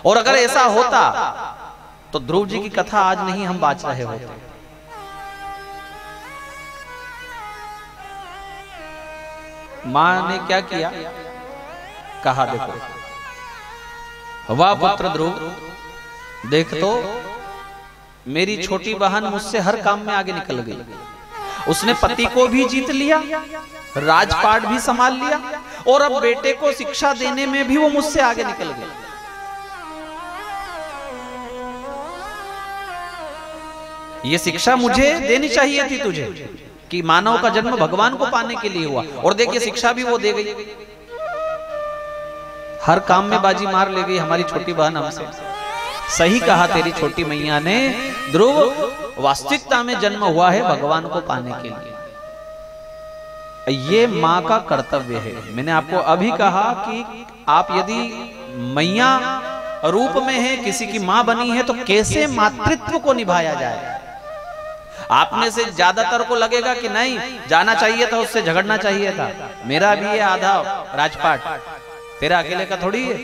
और अगर ऐसा होता तो ध्रुव जी की कथा आज नहीं हम बाँच रहे होते। मां ने क्या किया? कहा देखो, वाह पुत्र ध्रुव, देख तो मेरी छोटी बहन मुझसे हर काम में आगे निकल गई। उसने पति को भी जीत लिया, राजपाट भी संभाल लिया, और अब बेटे को शिक्षा देने में भी वो मुझसे आगे निकल गई। ये शिक्षा मुझे देनी चाहिए थी तुझे कि मानव का जन्म भगवान को पाने के लिए हुआ, और देखिए शिक्षा भी वो दे गई। हर काम में बाजी मार ले गई हमारी छोटी बहन हमसे। सही कहा तेरी छोटी मैया ने, ध्रुव वास्तविकता में जन्म हुआ है भगवान को पाने के लिए। ये मां का कर्तव्य है। मैंने आपको अभी कहा कि आप यदि मैया रूप में है, किसी की मां बनी है, तो कैसे मातृत्व को निभाया जाए। आप में से ज्यादातर को लगेगा कि नहीं, जाना चाहिए था, उससे झगड़ना चाहिए था, मेरा भी है आधा राजपाट, तेरा अकेले का थोड़ी है,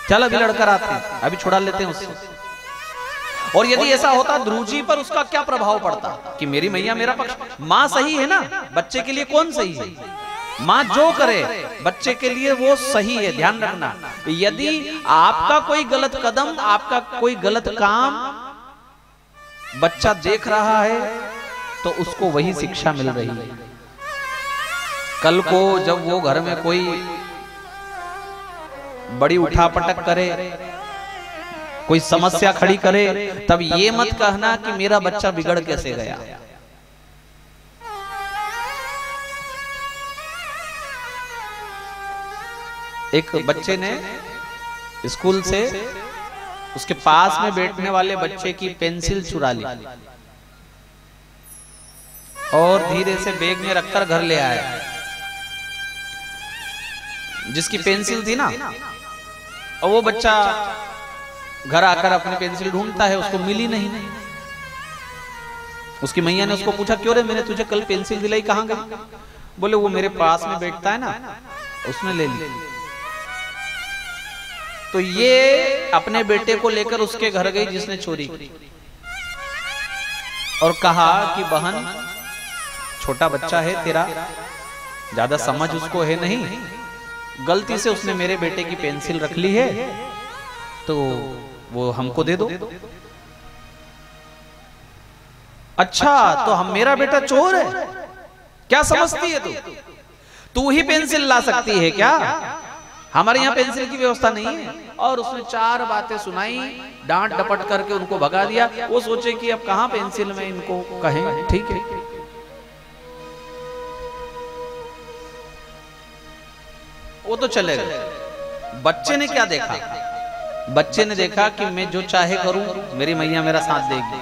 चल अभी लड़कर आते हैं, अभी छुड़ा लेते हैं उससे। और यदि ऐसा होता ध्रुव जी पर उसका क्या प्रभाव पड़ता कि मेरी मैया मेरा पक्ष। मां सही है ना, बच्चे के लिए कौन सही है? मां जो करे बच्चे के लिए वो सही है। ध्यान रखना, यदि आपका कोई गलत कदम, आपका कोई गलत काम बच्चा देख रहा है तो उसको वही शिक्षा मिल रही है। कल को जब वो घर में कोई बड़ी उठापटक करे, कोई समस्या खड़ी करे, तब ये मत कहना कि मेरा बच्चा बिगड़ कैसे गया। एक बच्चे ने स्कूल से उसके पास में बैठने वाले बच्चे की पेंसिल चुरा ली और धीरे से बैग में रखकर घर ले आया। जिसकी पेंसिल थी ना, और वो बच्चा घर आकर अपनी पेंसिल ढूंढता है, उसको मिली नहीं। उसकी मैया ने उसको पूछा, क्यों रे, मैंने तुझे कल पेंसिल दिलाई, कहां गई? बोले वो मेरे पास में बैठता है ना, उसने ले ली। तो ये अपने बेटे को लेकर उसके घर गई जिसने चोरी की, और कहा कि बहन, छोटा बच्चा है तेरा, ज्यादा समझ उसको है नहीं, गलती से उसने मेरे बेटे की पेंसिल रख ली है, तो वो हमको दे दो। अच्छा, तो हम, मेरा बेटा चोर है क्या समझती है तू ही पेंसिल ला सकती है क्या? हमारे यहाँ पेंसिल की व्यवस्था नहीं है। और उसने 4 बातें सुनाई, डांट डपट करके उनको भगा दिया। वो सोचे कि अब कहां पेंसिल में इनको कहें, ठीक है। वो तो चले गए। बच्चे ने क्या देखा? बच्चे ने देखा कि मैं जो चाहे करूं, मेरी मैया मेरा साथ देगी।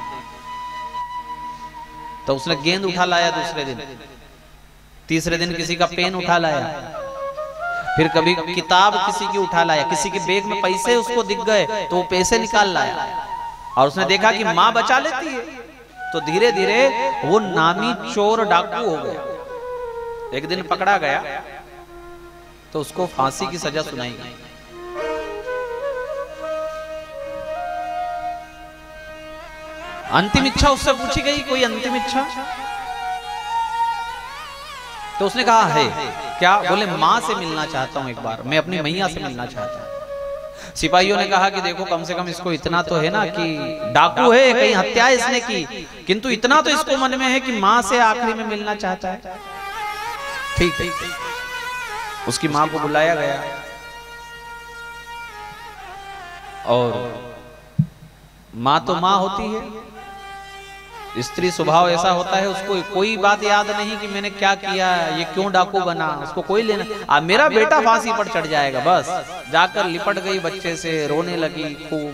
तो उसने गेंद उठा लाया दूसरे दिन, तीसरे दिन किसी का पेन उठा लाया, फिर कभी किताब किसी की उठा लाया, किसी के बैग में पैसे उसको दिख गए तो वो पैसे निकाल लाया। और उसने देखा कि माँ बचा लेती है, तो धीरे धीरे वो नामी चोर डाकू हो गया। एक दिन पकड़ा गया तो उसको फांसी की सजा सुनाई गई। अंतिम इच्छा उससे पूछी गई, कोई अंतिम इच्छा? तो उसने कहा है क्या? बोले मां से मिलना चाहता हूं, एक बार मैं अपनी मैया से मिलना चाहता हूं। सिपाहियों ने कहा कि देखो कम से कम इसको इतना तो है ना कि डाकू है, कहीं हत्या इसने की, किंतु इतना तो इसको मन में है कि माँ से आखिरी में मिलना चाहता है। ठीक है, उसकी माँ को बुलाया गया और माँ तो माँ होती है, स्त्री स्वभाव ऐसा होता है, उसको कोई बात याद नहीं कि मैंने क्या किया, ये क्यों डाकू बना, उसको कोई लेना, अब मेरा बेटा फांसी पर चढ़ जाएगा, बस जाकर लिपट गई बच्चे से, रोने लगी खूब।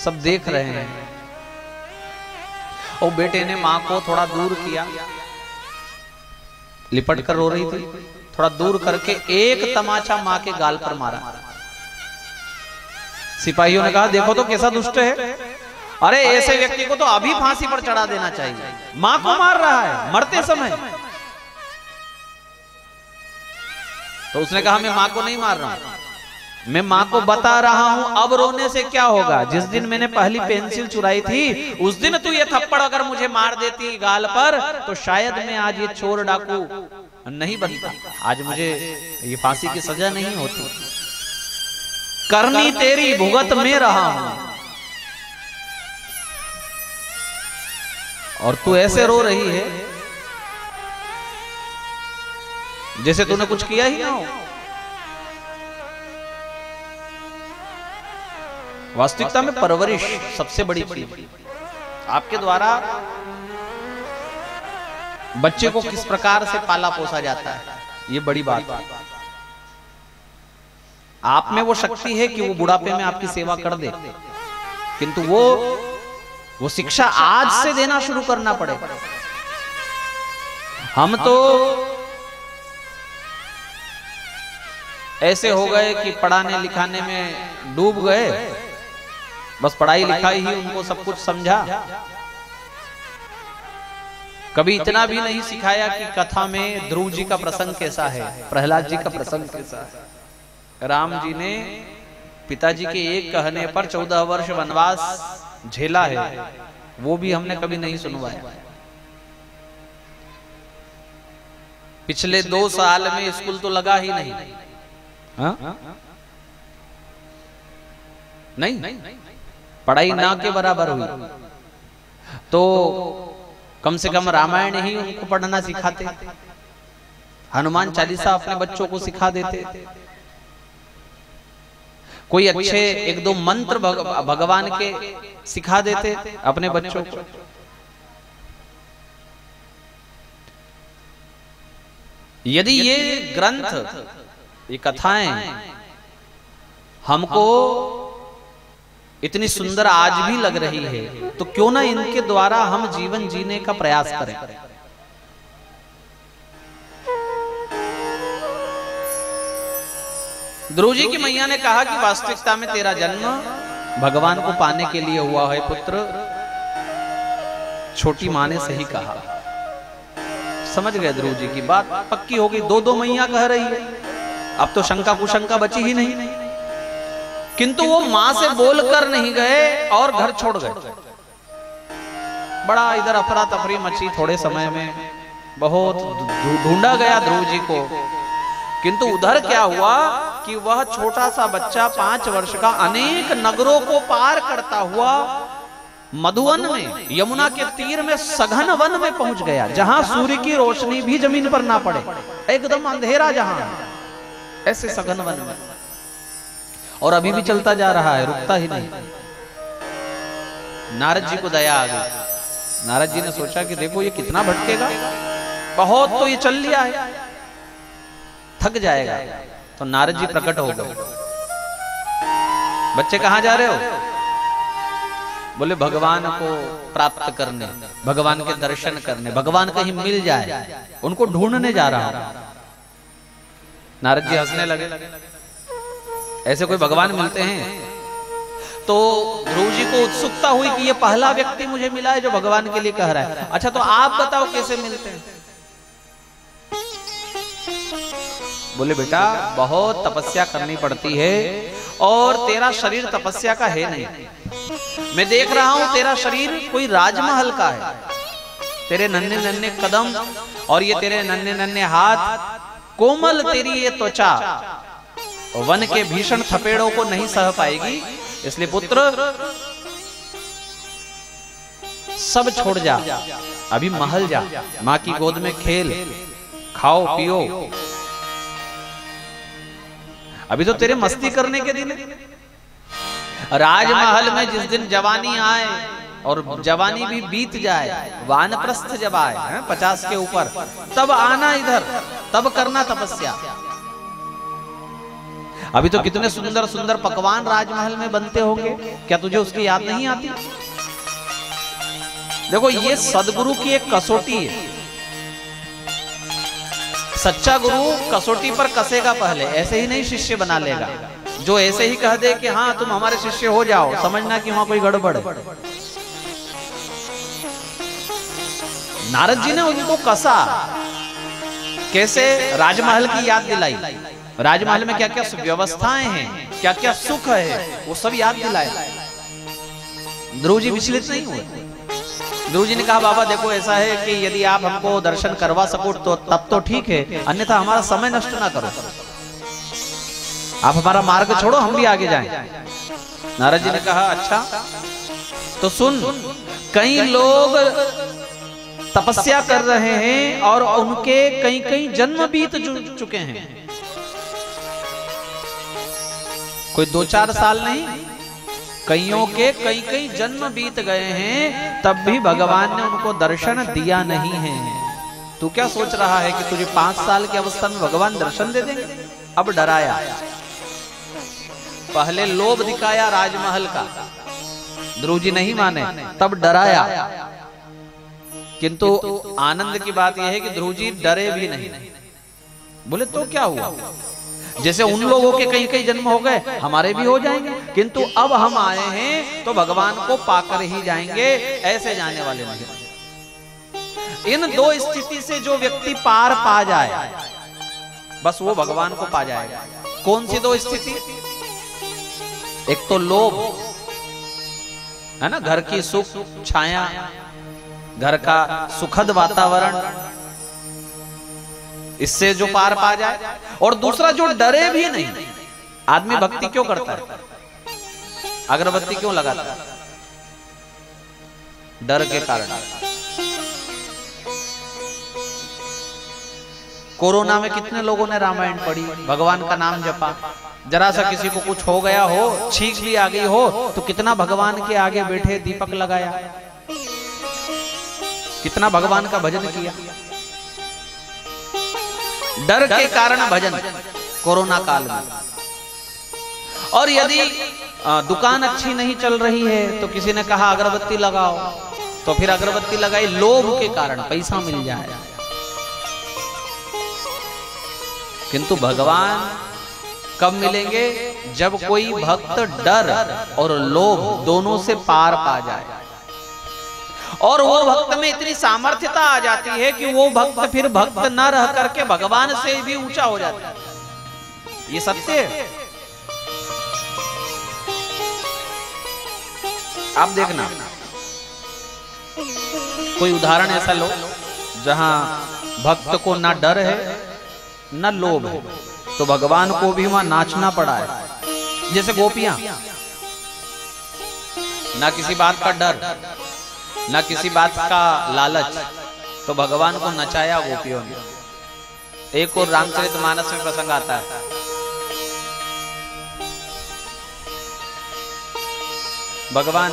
सब देख रहे हैं और बेटे ने माँ को थोड़ा दूर किया, लिपट कर रो रही थी, थोड़ा दूर करके एक तमाचा माँ के गाल पर मारा। सिपाहियों ने कहा देखो तो कैसा दुष्ट है, अरे ऐसे व्यक्ति को तो अभी फांसी पर चढ़ा देना चाहिए, मां को मार रहा है मरते समय। तो उसने कहा मैं मां को नहीं मार रहा हूं, मैं मां को बता रहा हूं अब रोने से क्या होगा, जिस दिन मैंने पहली पेंसिल चुराई थी उस दिन तू ये थप्पड़ अगर मुझे मार देती गाल पर तो शायद मैं आज ये चोर डाकू नहीं बनता, आज मुझे ये फांसी की सजा नहीं होती, करनी तेरी भुगत में रहा हूं और तू ऐसे रो रही है जैसे तूने कुछ किया ही ना हो। वास्तविकता में परवरिश सबसे बड़ी चीज, आपके द्वारा बच्चे को किस प्रकार से पाला पोसा जाता है, ये बड़ी बात है। आप में वो शक्ति है कि वो बुढ़ापे में आपकी सेवा कर दे, किंतु वो शिक्षा आज से देना शुरू करना पड़ेगा। हम तो ऐसे हो गए कि पढ़ाने लिखाने में डूब गए, बस पढ़ाई लिखाई ही उनको सब कुछ समझा, कभी इतना भी नहीं सिखाया कि कथा में ध्रुव जी का प्रसंग कैसा है, प्रहलाद जी का प्रसंग कैसा है। राम जी ने पिताजी के एक कहने पर 14 वर्ष वनवास झेला है, वो भी हमने कभी नहीं सुनवाया। पिछले 2 साल में स्कूल तो लगा ही नहीं, हाँ? नहीं, पढ़ाई ना के बराबर हुई, तो कम से कम रामायण ही उनको पढ़ना सिखाते, हनुमान चालीसा अपने बच्चों को सिखा देते, कोई अच्छे 1-2 मंत्र भगवान के सिखा देते अपने बच्चों को। यदि ये ग्रंथ, ये कथाएं हमको इतनी सुंदर आज भी लग रही है, तो क्यों ना इनके द्वारा हम जीवन जीने का प्रयास करें। ध्रुव जी की मैया ने कहा कि वास्तविकता में तेरा जन्म भगवान को पाने के लिए हुआ है पुत्र। छोटी मां ने सही कहा, समझ गए ध्रुव जी की बात, पक्की हो गई। 2 मैया कह रही है, अब तो शंका कुशंका बची ही नहीं। किंतु वो मां से बोलकर नहीं गए और घर छोड़ गए। बड़ा इधर अफरा तफरी मची, थोड़े समय में बहुत ढूंढा गया ध्रुव जी को, किंतु उधर क्या हुआ कि वह छोटा सा बच्चा 5 वर्ष का अनेक नगरों को पार करता हुआ मधुवन में, यमुना के तीर में सघन वन में पहुंच गया, जहां सूर्य की रोशनी भी जमीन पर ना पड़े, एकदम अंधेरा जहां, ऐसे सघन वन में। और अभी भी चलता जा रहा है, रुकता ही नहीं। नारद जी को दया आ गई। नारद जी ने सोचा कि देखो ये कितना भटकेगा, बहुत तो ये चल लिया है, थक जाएगा। तो नारद जी प्रकट हो गए। बच्चे कहां जा रहे हो? बोले भगवान को प्राप्त करने, भगवान के दर्शन करने, भगवान कहीं मिल जाए, उनको ढूंढने जा रहा हूं। नारद जी हंसने लगे, ऐसे कोई भगवान मिलते हैं? तो ध्रुव जी को उत्सुकता हुई कि ये पहला व्यक्ति मुझे मिला है जो भगवान के लिए कह रहा है। अच्छा तो आप बताओ कैसे मिलते हैं? बोले बेटा बहुत तपस्या करनी पड़ती है और तेरा शरीर तपस्या का है नहीं। मैं देख रहा हूं तेरा शरीर कोई राजमहल का है, तेरे नन्हे नन्हे कदम और ये तेरे नन्हे नन्हे हाथ कोमल तेरी ये त्वचा वन के भीषण थपेड़ों को नहीं सह पाएगी, इसलिए पुत्र सब छोड़ जा, अभी महल जा, मां की गोद में खेल, खाओ पियो, अभी तो तेरे मस्ती करने के दिन है। राजमहल में जिस दिन जवानी आए और जवानी भी बीत जाए, वानप्रस्थ जब आए 50 के ऊपर, तब आना इधर, तब करना तपस्या। अभी तो कितने सुंदर सुंदर पकवान राजमहल में बनते होंगे, क्या तुझे उसकी याद नहीं आती? देखो ये सदगुरु की एक कसौटी है। सच्चा गुरु कसौटी पर कसेगा पहले, ऐसे ही नहीं शिष्य बना लेगा। जो ऐसे ही कह दे कि हाँ तुम हमारे शिष्य हो जाओ, समझना कि वहां कोई गड़बड़ है। नारद जी ने उनको कसा, कैसे? राजमहल की याद दिलाई, राजमहल में क्या क्या व्यवस्थाएं हैं, क्या क्या सुख है, वो सब याद दिलाए। ध्रुव जी विचलित नहीं हुए। ध्रुव जी ने कहा बाबा देखो ऐसा है कि यदि आप हमको दर्शन करवा सको तो तब तो ठीक है, अन्यथा हमारा समय नष्ट ना करो, आप हमारा मार्ग छोड़ो, हम भी आगे जाएं। नारद जी ने कहा अच्छा तो सुन, कई लोग तपस्या कर रहे हैं और उनके कई कई जन्म बीत चुके हैं, कोई 2-4 साल नहीं, कईयों के कई कई जन्म बीत गए हैं, तब भी भगवान ने उनको दर्शन दिया नहीं है। तू क्या सोच रहा है कि तुझे 5 साल की अवस्था में भगवान दर्शन दे देंगे? अब डराया, पहले लोभ दिखाया राजमहल का, ध्रुव जी नहीं माने, तब डराया। किंतु आनंद की बात यह है कि ध्रुव जी डरे भी नहीं। बोले तो क्या हुआ, जैसे उन लोगों के कई कई जन्म हो गए, हमारे भी हो जाएंगे, किंतु अब हम आए हैं तो भगवान को पाकर ही जाएंगे, ऐसे जाने वाले नहीं। इन दो स्थिति से जो व्यक्ति पार पा जाए, बस वो भगवान को पा जाएगा। कौन सी दो स्थिति? एक तो लोभ है ना, घर की सुख छाया, घर का सुखद वातावरण, इससे जो पार पा जाए, और दूसरा जो डरे भी नहीं। आदमी भक्ति क्यों करता है, अगरबत्ती क्यों लगाता है? डर के कारण। कोरोना में कितने लोगों ने रामायण पढ़ी, भगवान का नाम जपा, जरा सा किसी को कुछ हो गया हो, छींक भी आ गई हो, तो कितना भगवान के आगे बैठे दीपक लगाया, कितना भगवान का भजन किया। डर के कारण भजन कोरोना काल में। और यदि दुकान अच्छी नहीं चल रही है तो किसी ने कहा अगरबत्ती लगाओ, तो फिर अगरबत्ती लगाई, लोभ के कारण, पैसा मिल जाए। किंतु भगवान कब मिलेंगे? जब कोई भक्त डर और लोभ दोनों से पार पा जाए, और वो भक्त में इतनी सामर्थ्यता आ जाती है कि वो भक्त फिर भक्त न रह करके भगवान से भी ऊंचा हो जाता है। ये सत्य है। आप देखना, कोई उदाहरण ऐसा लो जहां भक्त को ना डर है ना लोभ है, तो भगवान को भी वहां नाचना पड़ा है। जैसे गोपियां, ना किसी बात का डर ना किसी बात का लालच, तो भगवान को नचाया गोपियों ने। एक और रामचरितमानस में प्रसंग आता है, भगवान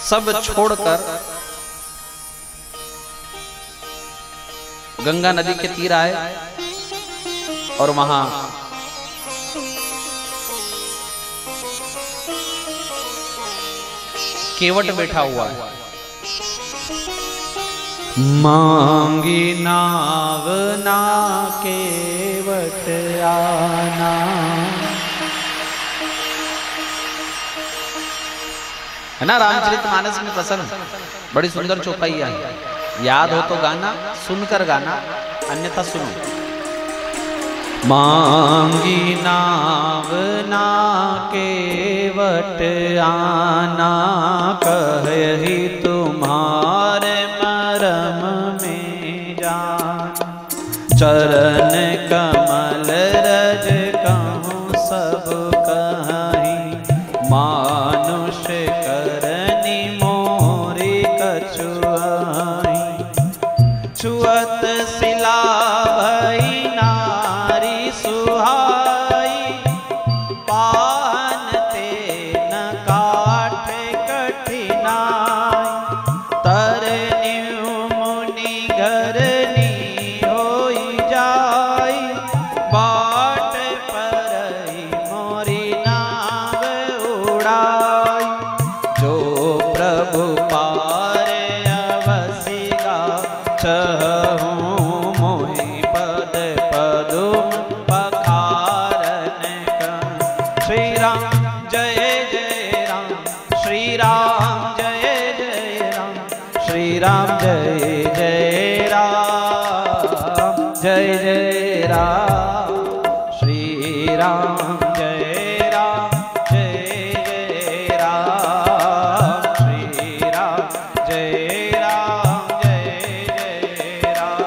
सब छोड़कर गंगा नदी के तीर आए और वहां केवट बैठा हुआ है। मांगी नाव ना केवट आना, है ना रामचरितमानस में प्रसंग, बड़ी सुंदर चौपाइयां है। याद हो तो गाना, सुनकर गाना, अन्यथा सुनो। मांगी नाव ना केवट आना, कहि तुम्हारे मरम में जान। चरण कमल रज कहूँ सब कहीं, मानुष करनी मोरी कछुआई। छुअत शिला भई नारी सुहाई, पाहन ते न काठ कठिनाई। तरनी मुनि घरनी होई जाई, बाट परई मोरी नाव उड़ाई। जो प्रभु पार अवसिगा चहूँ, मोहि पद पदुम पखारन कं। श्री राम जय जय राम, श्री राम जय जय राम, श्री राम जय जय राम, जय जय राम। श्री राम जय राम, जय जय राम, श्री राम जय राम, जय जय राम।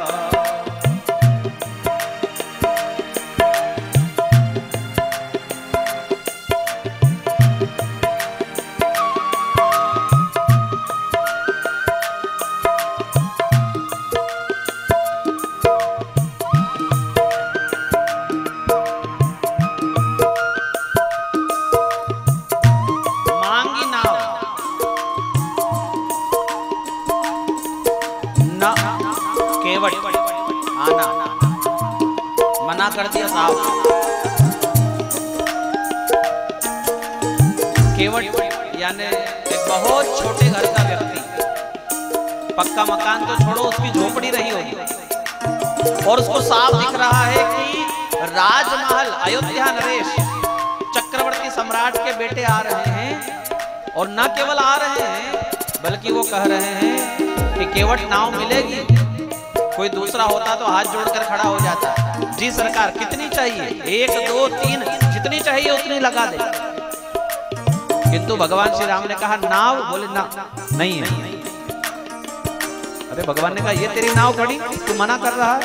मांगी नाव न केवट आना, मना कर दिया साहब। केवट यानी एक बहुत छोटे घर का व्यक्ति, पक्का मकान तो छोड़ो, उसकी झोपड़ी रही होगी, और उसको साफ दिख रहा है कि राजमहल अयोध्या नरेश चक्रवर्ती सम्राट के बेटे आ रहे हैं। और न केवल आ रहे हैं, बल्कि वो कह रहे हैं कि केवट नाव मिलेगी। कोई दूसरा होता तो हाथ जोड़कर खड़ा हो जाता, जी सरकार कितनी चाहिए, 1 2 3 जितनी चाहिए उतनी लगा दे। किंतु भगवान श्री राम ने कहा नाव, बोले ना नहीं है। अरे भगवान ने कहा ये तेरी नाव खड़ी, तू मना कर रहा है।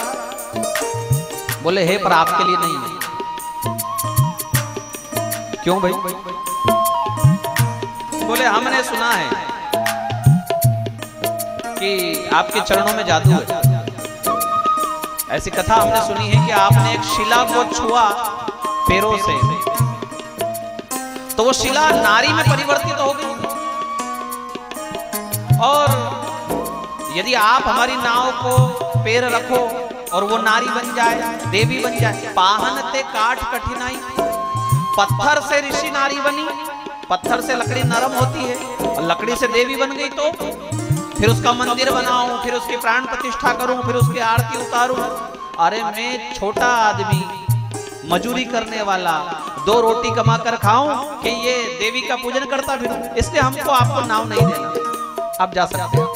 बोले हे पर आपके लिए नहीं है। क्यों भाई? बोले हमने सुना है कि आपके चरणों में जादू है। ऐसी कथा हमने सुनी है कि आपने एक शिला को छुआ पैरों से, तो वो शिला नारी में परिवर्तित हो गई। और यदि आप हमारी नाव को पैर रखो और वो नारी बन जाए, देवी बन जाए। पाहन ते काट कठिनाई, पत्थर से ऋषि नारी बनी, पत्थर से लकड़ी नरम होती है, और लकड़ी से देवी बन गई तो फिर उसका मंदिर बनाऊं, फिर उसकी प्राण प्रतिष्ठा करूं, फिर उसकी आरती उतारूं। अरे मैं छोटा आदमी, मजूरी करने वाला, 2 रोटी कमा कर खाऊं कि ये देवी का पूजन करता फिरूं? इसलिए हमको आपको नाव नहीं देना, आप जा सकते हैं।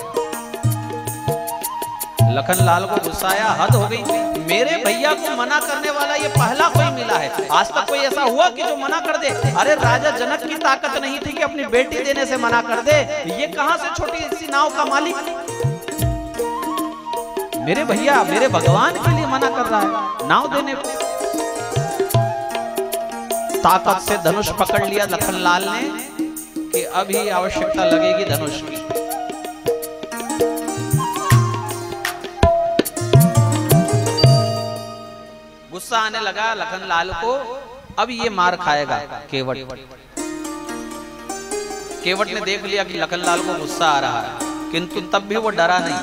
लखनलाल को गुस्सा आया, हद हो गई, मेरे भैया को मना करने वाला ये पहला कोई मिला है। आज तक कोई ऐसा हुआ कि जो मना कर दे? अरे राजा जनक की ताकत नहीं थी कि अपनी बेटी देने से मना कर दे, ये कहां से छोटी सी नाव का मालिक? मेरे भैया मेरे भगवान के लिए मना कर रहा है नाव देने को। ताकत से धनुष पकड़ लिया लखनलाल ने कि अभी आवश्यकता लगेगी धनुष की। गुस्सा आने लगा लखनलाल को, अब ये मार खाएगा केवट। केवट ने देख लिया कि लखनलाल को गुस्सा आ रहा है, किंतु तब भी वो डरा नहीं।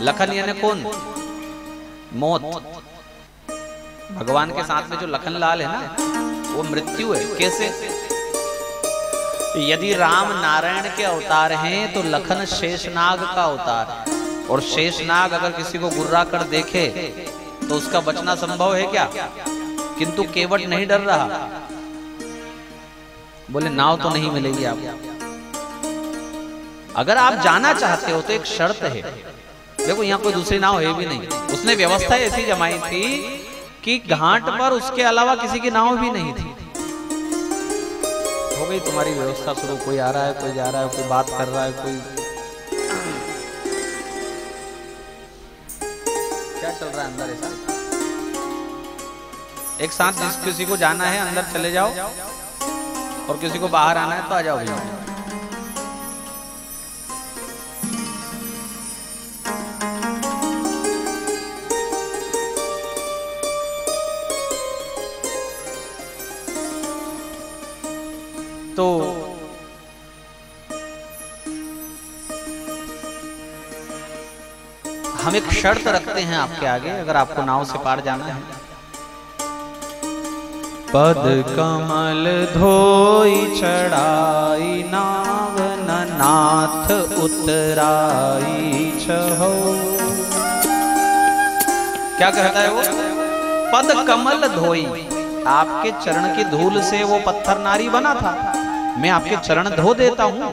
लखन यानी कौन? मौत। भगवान के साथ में जो लखनलाल है ना, वो मृत्यु है। कैसे? यदि राम नारायण के अवतार हैं तो लखन शेषनाग का अवतार है, और शेषनाग अगर किसी को गुर्रा कर देखे तो उसका बचना संभव है क्या? किंतु केवट नहीं डर रहा। बोले नाव तो नहीं मिलेगी आपको, अगर आप जाना चाहते हो तो एक शर्त है। देखो यहाँ कोई दूसरी नाव है भी नहीं, उसने व्यवस्था ऐसी जमाई थी कि घाट पर उसके अलावा किसी की नाव भी नहीं थी। हो गई तुम्हारी व्यवस्था शुरू, कोई आ रहा है, कोई जा रहा है, कोई बात कर रहा है, कोई। क्या चल रहा है अंदर ऐसा? एक साथ जिस किसी को जाना है अंदर चले जाओ और किसी को बाहर आना है तो आ जाओ भैया। तो हम एक शर्त रखते हैं आपके आगे, अगर आपको नाव से पार जाना है। पद कमल धोई चढ़ाई नाव न नाथ उतराई छहो। क्या कहता है वो? पद कमल धोई, आपके चरण की धूल से वो पत्थर नारी बना था, मैं आपके चरण धो देता हूं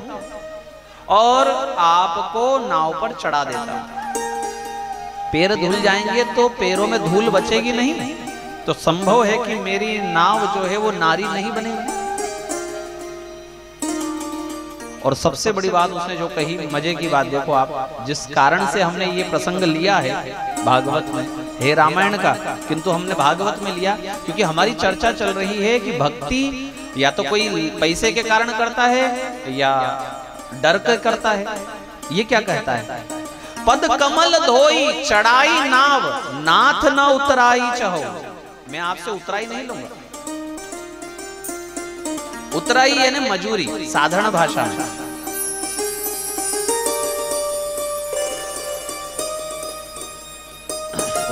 और आपको नाव पर चढ़ा देता हूं। पैर धुल जाएंगे तो पैरों में धूल बचेगी नहीं, तो संभव है कि मेरी नाव जो है वो नारी नहीं बनेगी। और सबसे बड़ी बात उसने जो कही, मजे की बात देखो आप, जिस कारण से हमने ये प्रसंग लिया है भागवत में, है रामायण का, किंतु हमने भागवत में लिया क्योंकि हमारी चर्चा चल रही है कि भक्ति या तो कोई पैसे के कारण करता है या डर कर करता है। ये क्या कहता है? पद कमल धोई चढ़ाई नाव नाथ न उतराई चहो। मैं आपसे उतराई नहीं लूंगा। उतराई यानी मजूरी, साधारण भाषा में।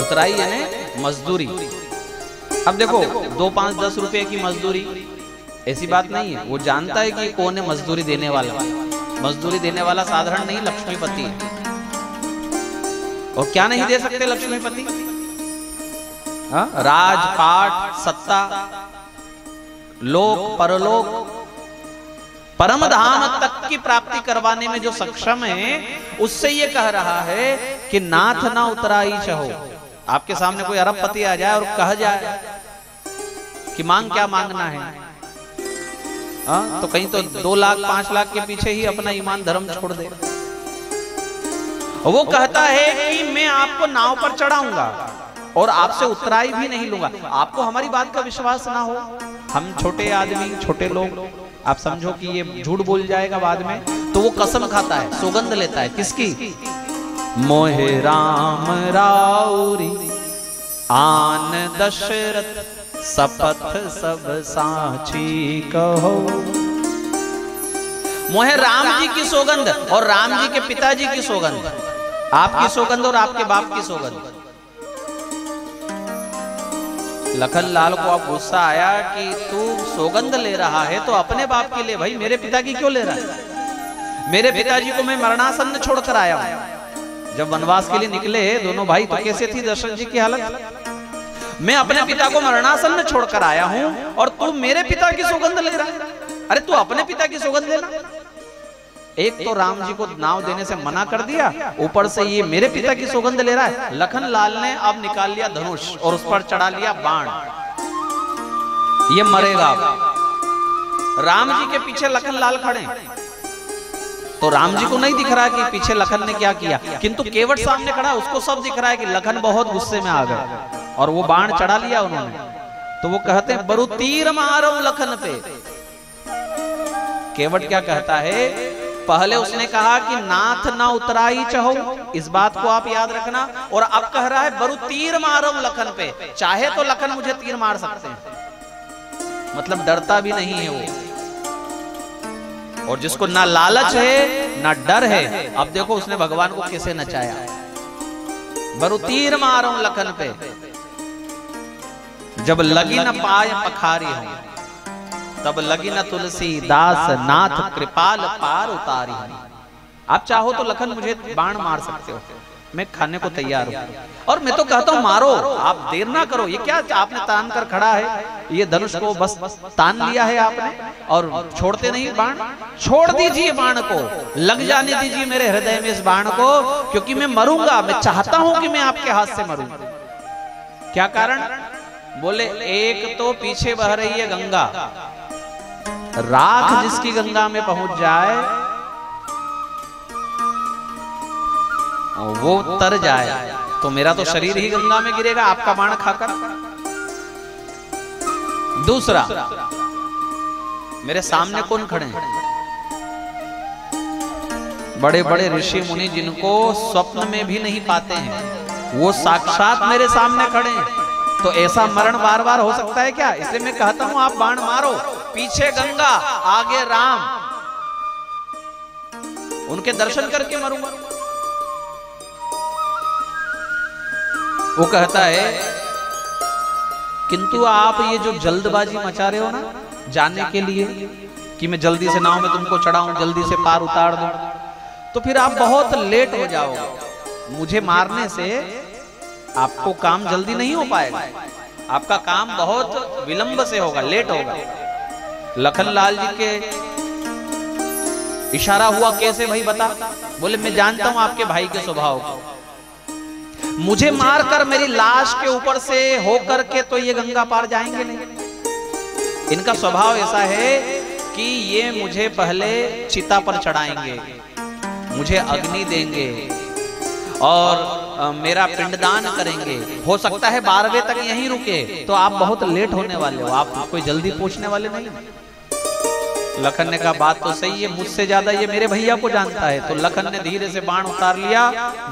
उतराई यानी मजदूरी। अब देखो 2, 5, 10 रुपए की मजदूरी ऐसी बात नहीं है। वो जानता है कि कौन है मजदूरी देने वाला। मजदूरी देने वाला साधारण नहीं, लक्ष्मीपति है। और क्या नहीं दे सकते लक्ष्मीपति? राजपाट, सत्ता, लोक परलोक, परम धाम तक की प्राप्ति करवाने में जो सक्षम है, उससे ये कह रहा है कि नाथ ना उतराई चहो। आपके सामने कोई अरबपति आ जाए और कह जाए कि मांग क्या मांगना है, तो कहीं तो 2 लाख 5 लाख के पीछे ही अपना ईमान धर्म छोड़ दे। वो कहता है कि मैं आपको नाव पर चढ़ाऊंगा और आपसे उतराई भी नहीं लूंगा। आपको हमारी बात का विश्वास ना हो, हम छोटे आदमी, छोटे लोग, आप समझो कि ये झूठ बोल जाएगा बाद में, तो वो कसम खाता है, सौगंध लेता है। किसकी? मोहे राम राउरी आन दशरथ सपथ सब साची कहो। मोहे राम जी की सौगंध और राम जी के पिताजी की सौगंध, आपकी सौगंध और आपके बाप की सौगंध। लखन लाल को अब गुस्सा आया कि तू सौगंध ले रहा है तो अपने बाप के लिए, भाई मेरे पिता की क्यों ले रहा है? मेरे पिताजी को मैं मरणासन्न छोड़कर आया हूं। जब वनवास के लिए निकले दोनों भाई तो कैसे थी दशरथ जी की हालत? मैं अपने पिता को मरणासन्न छोड़कर आया हूं और तू मेरे पिता की सौगंध ले रहा है। अरे तू अपने पिता की सौगंध लेना। एक तो राम जी को नाव देने से मना कर दिया, ऊपर से ये मेरे पिता की सौगंध ले रहा है। लखन लाल ने अब निकाल लिया धनुष और उस पर चढ़ा लिया बाण। ये मरेगा। राम जी के पीछे लखन लाल खड़े, तो राम जी को नहीं दिख रहा कि पीछे लखन ने क्या किया, किंतु केवट सामने खड़ा, उसको सब दिख रहा है कि लखन बहुत गुस्से में आ गए और वो बाण चढ़ा लिया उन्होंने। तो वो कहते हैं बरु तीर मारो लखन पे। केवट क्या कहता है? पहले उसने कहा कि नाथ ना उतराई चहो, इस बात को आप याद रखना, और अब कह रहा है बरु तीर मारो लखन पे। चाहे तो लखन मुझे तीर मार सकते हैं, मतलब डरता भी नहीं है वो। और जिसको ना लालच है ना डर है, अब देखो उसने भगवान को कैसे नचाया। बरु तीर मारो लखन पे, जब लगी न पाय पखारी हूं, तब लगी न तुलसी दास नाथ कृपाल पार उतारी। आप चाहो तो लखन मुझे बाण मार सकते हो, मैं खाने को तैयार हूं। और मैं तो कहता हूं मारो, आप देर ना करो। ये क्या आपने तान कर खड़ा है, ये धनुष को बस तान लिया है आपने और छोड़ते नहीं बाण। छोड़ दीजिए बाण को, लग जाने दीजिए मेरे हृदय में इस बाण को, क्योंकि मैं मरूंगा। मैं चाहता हूं कि मैं आपके हाथ से मरूं। क्या कारण? बोले एक तो पीछे बह रही है गंगा, राख जिसकी गंगा में पहुंच जाए वो तर जाए, तो मेरा तो शरीर ही गंगा में गिरेगा आपका बाण खाकर। दूसरा, मेरे सामने कौन खड़े हैं? बड़े बड़े ऋषि मुनि जिनको स्वप्न में भी नहीं पाते हैं, वो साक्षात मेरे सामने खड़े हैं। तो ऐसा मरण बार बार हो सकता है क्या? इसलिए मैं कहता हूं आप बाण मारो, पीछे गंगा आगे राम, उनके दर्शन करके मरूंगा। वो कहता है किंतु आप ये जो जल्दबाजी मचा रहे हो ना जाने के लिए कि मैं जल्दी से नाव में तुमको चढ़ाऊं, जल्दी से पार उतार दूं, तो फिर आप बहुत लेट हो जाओगे। मुझे मारने से आपको काम जल्दी नहीं हो पाएगा, आपका काम बहुत विलंब से होगा, लेट होगा। लखनलाल जी के इशारा हुआ कैसे भाई बता? बोले मैं जानता हूं आपके भाई के स्वभाव को, मुझे मारकर मेरी लाश के ऊपर से होकर के तो ये गंगा पार जाएंगे नहीं। इनका स्वभाव ऐसा है कि ये मुझे पहले चिता पर चढ़ाएंगे, मुझे अग्नि देंगे और मेरा पिंडदान करेंगे। हो सकता है 12वें तक यहीं रुके, तो आप बहुत लेट होने वाले हो, आप कोई जल्दी पहुंचने वाले नहीं। लखन ने कहा बात तो सही है, मुझसे ज्यादा ये मेरे भैया को जानता है। तो लखन ने धीरे से बाण उतार लिया,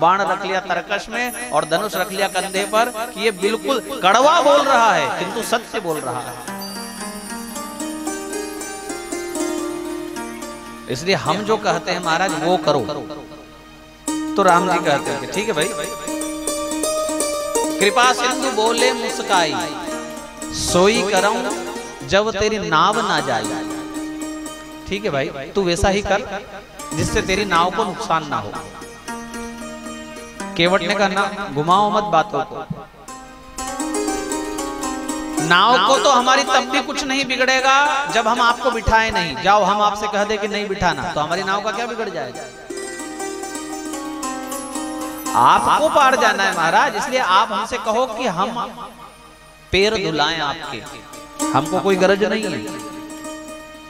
बाण रख लिया तरकश में और धनुष रख लिया कंधे पर कि ये बिल्कुल कड़वा बोल रहा है किंतु सत्य बोल रहा है। इसलिए हम जो कहते हैं महाराज वो करो। तो राम जी कहते हैं ठीक है भाई। कृपा सिंधु बोले मुस्काई, सोई करऊं जब तेरी नाव ना जाए। ठीक है भाई, तू वैसा ही कर जिससे तेरी नाव को नुकसान ना हो। केवट ने कहा ना घुमाओ मत बातों को, नाव को तो हमारी तब भी कुछ नहीं बिगड़ेगा जब हम आपको बिठाए नहीं। जाओ हम आपसे कह दे कि नहीं बिठाना, तो हमारी नाव का क्या बिगड़ जाएगा? आपको पार जाना है महाराज, इसलिए आप हमसे कहो कि हम पैर धुलाएं आपके, हमको कोई गरज नहीं है।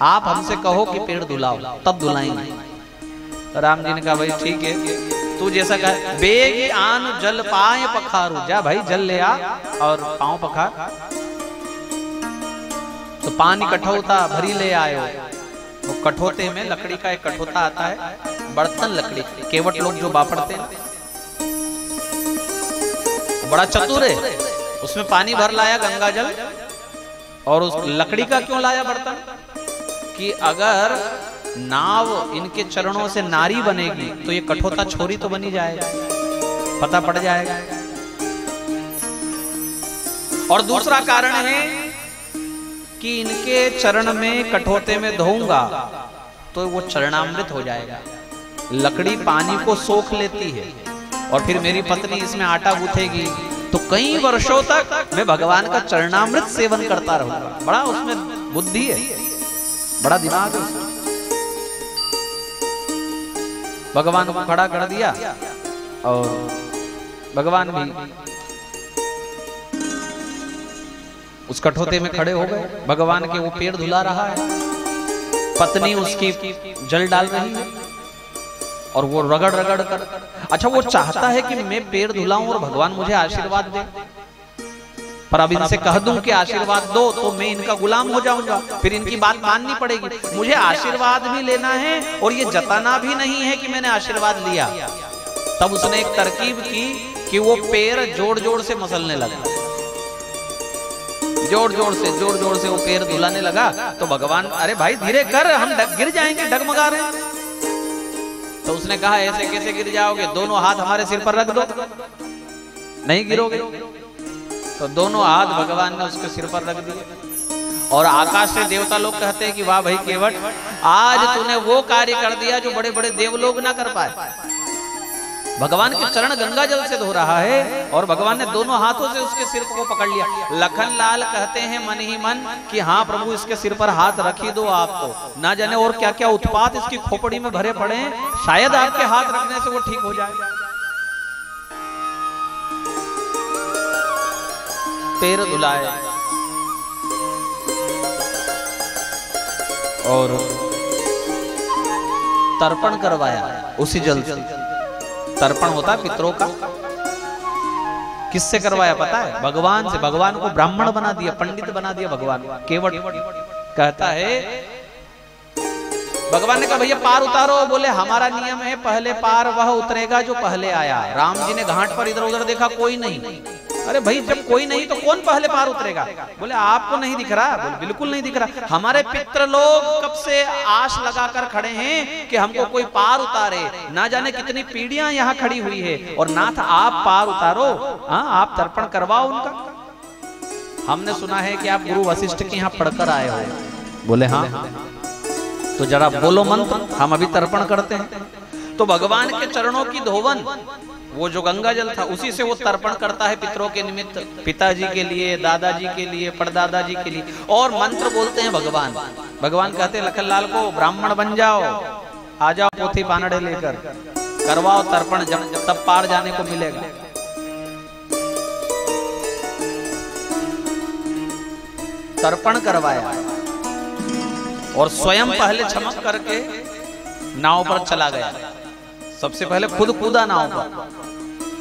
आप हमसे कहो कि पैर धुलाओ तब धुलाएंगे। राम जी ने कहा भाई ठीक है, तू जैसा कहे। बेगी आन जल पाए पखारू, जा भाई जल ले आ और पांव पखार। तो पानी कठौता भरी ले आयो। वो कठोते में लकड़ी का एक कठोता आता है, बर्तन लकड़ी, केवट लोग जो बापड़ते हैं, बड़ा चतुर है। उसमें पानी भर लाया गंगा जल, और उस लकड़ी का क्यों लाया बर्तन? कि अगर नाव इनके चरणों से नारी बनेगी तो ये कठोता छोरी तो बनी जाएगा, पता पड़ जाएगा। और दूसरा कारण है कि इनके चरण में कठोते में धोऊंगा तो वो चरणामृत हो जाएगा। लकड़ी पानी को सोख लेती है और फिर मेरी पत्नी इसमें आटा गूंथेगी तो कई वर्षों तक मैं भगवान का चरणामृत सेवन करता रहूंगा। बड़ा उसमें बुद्धि है, बड़ा दिमाग है। भगवान को खड़ा कर दिया और भगवान भी उस कठोते में खड़े हो गए। भगवान के वो पैर धुला रहा है, पत्नी उसकी जल डाल रही है और वो रगड़ रगड़ कर। अच्छा, वो चाहता है कि मैं पैर धुलाऊं और भगवान मुझे आशीर्वाद दे, पर अब इनसे कह दूं कि आशीर्वाद दो तो मैं इनका गुलाम हो जाऊंगा, फिर इनकी बात माननी पड़ेगी। मुझे आशीर्वाद भी लेना है और ये जताना भी नहीं है कि मैंने आशीर्वाद लिया। तब उसने एक तरकीब की कि वो पैर जोड़ जोड़ से मसलने लगा, जोड़ जोड़ से वो पैर धुलाने लगा। तो भगवान, अरे भाई धीरे कर, हम गिर जाएंगे, डगमगा रहे हैं। तो उसने कहा ऐसे कैसे गिर जाओगे, दोनों हाथ हमारे सिर पर रख दो, नहीं गिरोगे। तो दोनों हाथ भगवान ने उसके सिर पर रख दिए और आकाश से देवता लोग कहते हैं कि वाह भाई केवट, आज तूने वो कार्य कर दिया जो बड़े बड़े देव लोग ना कर पाए। भगवान के चरण गंगा जल से धो रहा है और भगवान ने दोनों हाथों से उसके सिर को पकड़ लिया। लखन लाल कहते हैं मन ही मन कि हाँ प्रभु, इसके सिर पर हाथ रख ही दो आपको, ना जाने और क्या क्या उत्पात इसकी खोपड़ी में भरे पड़े हैं, शायद आपके हाथ रखने से वो ठीक हो जाए। पैर धुलाए और तर्पण करवाया उसी जल से। तर्पण होता पितरों का, किससे करवाया पता है? भगवान से। भगवान को ब्राह्मण बना दिया, पंडित बना दिया भगवान। केवट कहता है, भगवान ने कहा भैया पार उतारो। बोले हमारा नियम है पहले पार वह उतरेगा जो पहले आया। राम जी ने घाट पर इधर उधर देखा, कोई नहीं। अरे भाई जब कोई नहीं तो कौन पहले पार उतरेगा? बोले आपको नहीं दिख रहा? बोले बिल्कुल नहीं दिख रहा। हमारे पितृ लोग कब से आश लगाकर खड़े हैं कि हमको कोई पार उतारे। ना जाने कितनी पीढ़ियां यहाँ खड़ी हुई है, और नाथ आप पार उतारो। हाँ आप तर्पण करवाओ उनका। हमने सुना है कि आप गुरु वशिष्ठ के यहाँ पढ़कर आए हो। बोले हाँ। तो जरा बोलो मंत्र, हम अभी तर्पण करते हैं। तो भगवान के चरणों की धोवन, वो जो गंगा जल था उसी से वो तर्पण करता है पितरों के निमित्त, पिताजी के लिए, दादाजी के लिए, परदादाजी के लिए। और मंत्र बोलते हैं भगवान। भगवान कहते हैं लखनलाल को ब्राह्मण बन जाओ, आ जाओ पोथी पानड़े लेकर, करवाओ तर्पण, जब तब पार जाने को मिलेगा। तर्पण करवाया और स्वयं पहले चमक करके नाव पर चला गया। सबसे पहले खुद कूदा नाव पर।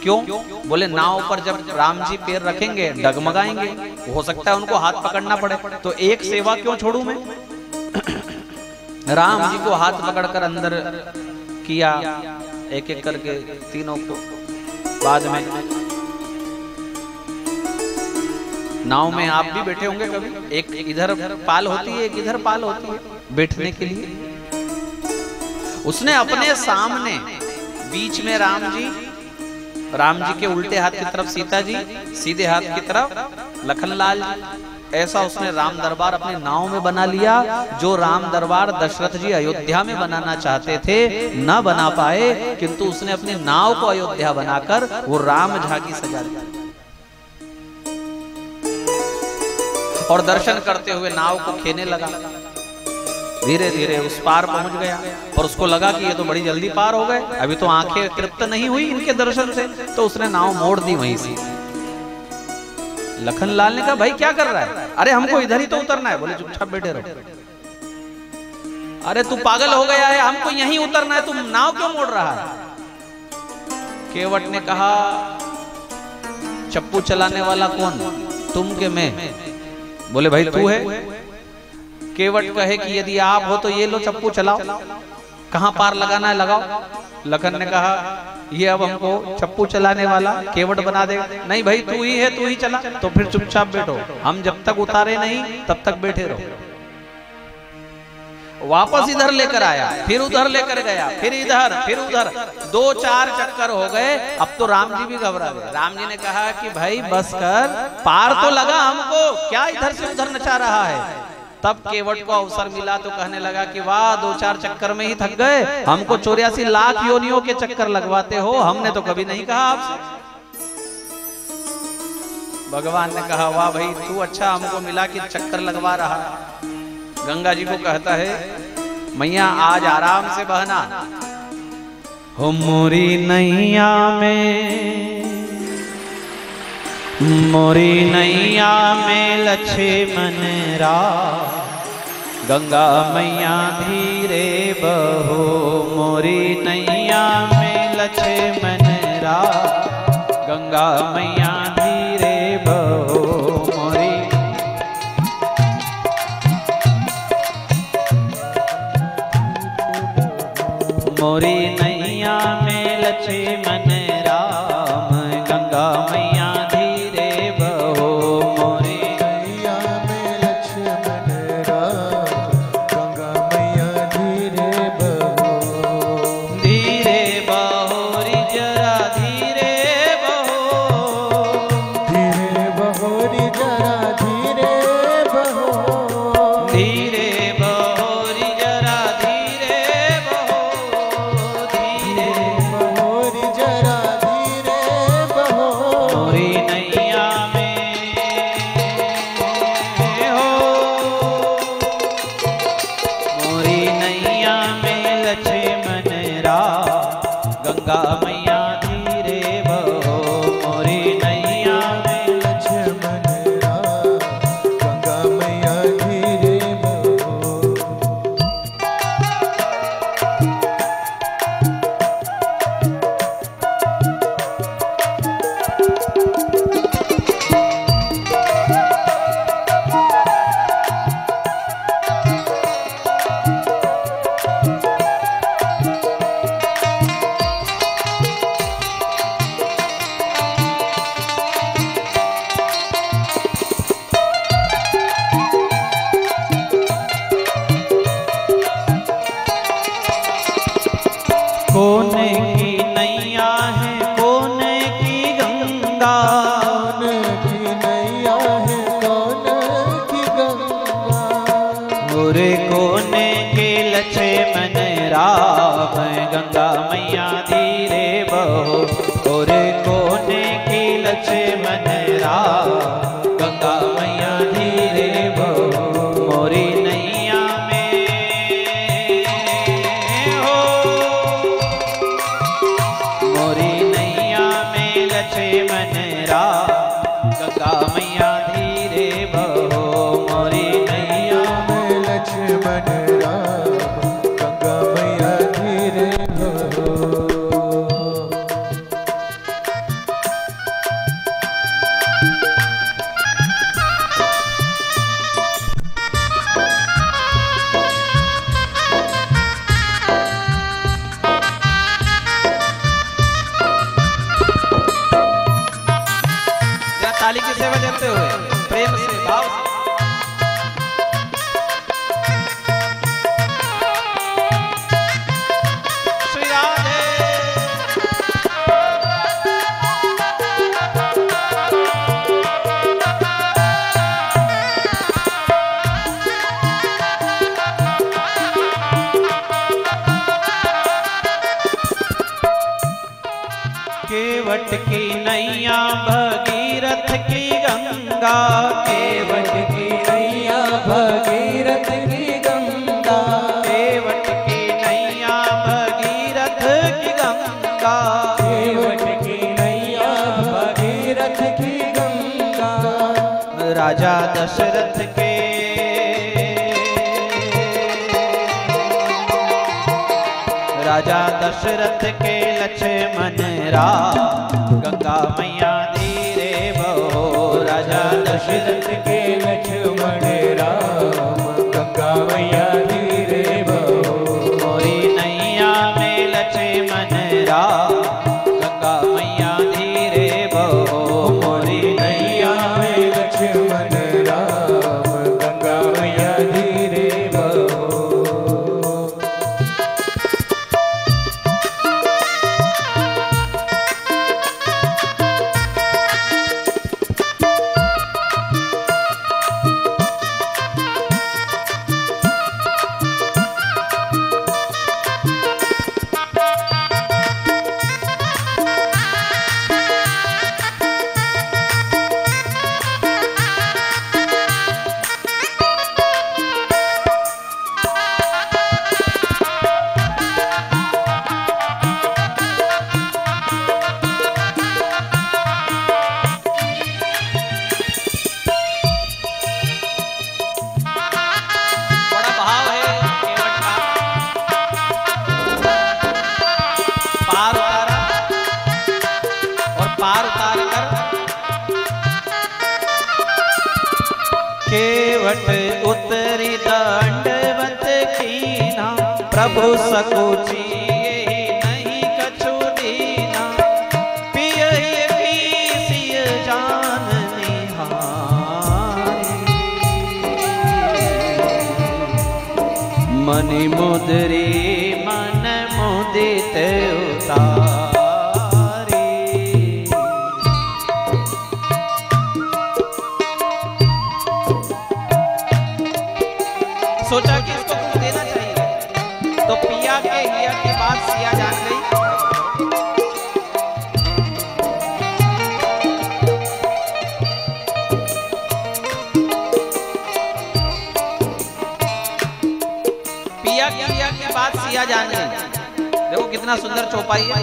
क्यों? बोले नाव पर जब राम जी पैर रखेंगे डगमगाएंगे, हो सकता है उनको हाथ पकड़ना पड़े, तो एक सेवा क्यों छोड़ू मैं। राम जी को हाथ पकड़कर अंदर किया, एक एक करके तीनों को। बाद में नाव में आप भी बैठे होंगे कभी, एक इधर पाल होती है, एक इधर पाल होती है बैठने के लिए। उसने अपने सामने बीच में राम जी के उल्टे हाथ की तरफ सीता जी, सीधे हाथ की तरफ लखनलाल जी। ऐसा उसने राम दरबार अपने नाव में बना लिया, जो राम दरबार दशरथ जी अयोध्या में बनाना चाहते थे, न बना पाए, किंतु उसने अपनी नाव को अयोध्या बनाकर वो राम झांकी सजा दिया। और दर्शन करते हुए नाव को खेने लगा। धीरे धीरे उस पार पहुंच गया, और उसको लगा कि ये तो बड़ी जल्दी पार हो गए, अभी तो आंखें तृप्त नहीं हुई इनके दर्शन से, तो उसने नाव मोड़ दी वहीं से। लखनलाल ने कहा भाई क्या कर रहा है? अरे हमको इधर ही तो उतरना है। बोले चुपचाप बैठे रहो। अरे तू पागल हो गया है, हमको यहीं उतरना है, तुम नाव क्यों मोड़ रहा है? केवट ने कहा चप्पू चलाने वाला कौन, तुम के मैं? बोले भाई तू है। केवट कहे कि यदि आप हो तो ये लो चप्पू चलाओ, कहां पार लगाना है लगाओ। लखन ने कहा ये अब हमको चप्पू चलाने वाला केवट बना देगा। नहीं भाई तू ही है, तू ही चला। तो फिर चुपचाप बैठो, हम जब तक उतारे नहीं तब तक बैठे रहो। वापस इधर लेकर आया, फिर उधर लेकर गया, फिर इधर, फिर उधर, 2-4 चक्कर हो गए। अब तो राम जी भी घबरा गए। राम जी ने कहा कि भाई बस कर, पार तो लगा हमको, क्या इधर से उधर नचा रहा है। तब केवट को अवसर मिला तो कहने लगा कि वाह 2-4 चक्कर में ही थक गए, हमको 84 लाख योनियों के चक्कर लगवाते हो, हमने तो कभी नहीं कहा आपसे। भगवान ने कहा वाह भाई तू अच्छा हमको मिला कि चक्कर लगवा रहा। गंगा जी को कहता है मैया आज आराम से बहना। हो मोरी नैया में, मोरी नैया में लक्ष्मण राम, गंगा मैया धीरे बहो। मोरी नैया में लक्ष्मण राम, गंगा मैया धीरे बहो। मोरी नैया में लक्ष्मण राम, गंगा मैया धीरे बहो। मोरी नैया में लक्ष्मण राम, गंगा मैया धीरे बहो। धीरे बहो री जरा धीरे बहो, धीरे बहो री जरा धीरे बहो। धीरे बहो री जरा धीरे बहो। मोरी नैया में हो, मोरी नैया में लक्ष्मण राम, गंगा मैया धीरे बहो। मोरी नैया में लक्ष्मण राम, गंगा मैया धीरे बहो। में गंगा मैया धीरे बहो और कोने की लक्ष्मण राम गंगा मैया धीरे बहो मोरी नैया में हो मोरी नैया में लक्ष्मण राम गंगा मैया धीरे बहो मोरी नैया में लक्ष्मण राम गंगा मैया धीरे बहो। ताली की सेवा देते हुए प्रेम से भाव से श्री राधे। केवट की नैया भगीरथ की गंगा केवट की नैया भगीरथ की गंगा केवट की नैया भगीरथ की गंगा केवट की नैया भगीरथ की गंगा राजा दशरथ के राजा दशरथ के लक्ष्मण राम गंगा मैया धीरे बहो राजा दशरथ के लक्ष्मण राम गंगा मैया धीरे बहो मोरी नैया में लक्ष्मण राम गंगा मैया धीरे बहो मोरी नैया में लक्ष्मण राम गंगा मैया धीरे बहो। बड़ा भाव है केवट का पार उतारा और पार उतार कर केवट उतरी दंडवत कीना प्रभु सकुची नहीं कछु दीना पिय की सिय जान निहारी मनि मुदरी मन मुदित उतारी सोचा कि इसको कुछ देना चाहिए तो पिया के हिया की बात सिया जान गई। पिया की हिया की बात सिया जान गई। देखो कितना सुंदर चौपाई है।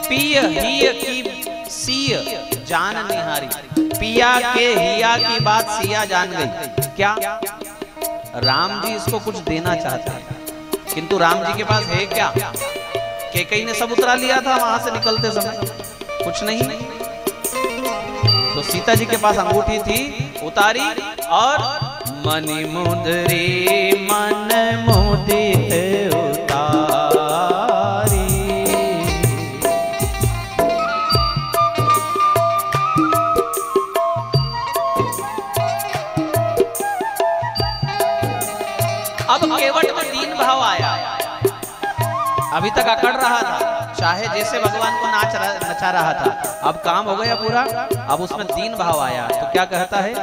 पिय हिय की सिय जान निहारी पिया के हिया की बात सिया जान गई। क्या राम जी इसको कुछ देना चाहते हैं किंतु राम जी के पास है क्या? कैकेयी ने सब उतरा लिया था वहां से निकलते समय कुछ नहीं। तो सीता जी के पास अंगूठी थी उतारी और मनि मुदरी मन मुदित उतारी। अब केवट में दीन भाव आया। अभी तक अकड़ रहा था, चाहे जैसे भगवान को नचा रहा था। अब काम हो गया पूरा, अब उसमें दीन भाव आया तो क्या कहता है?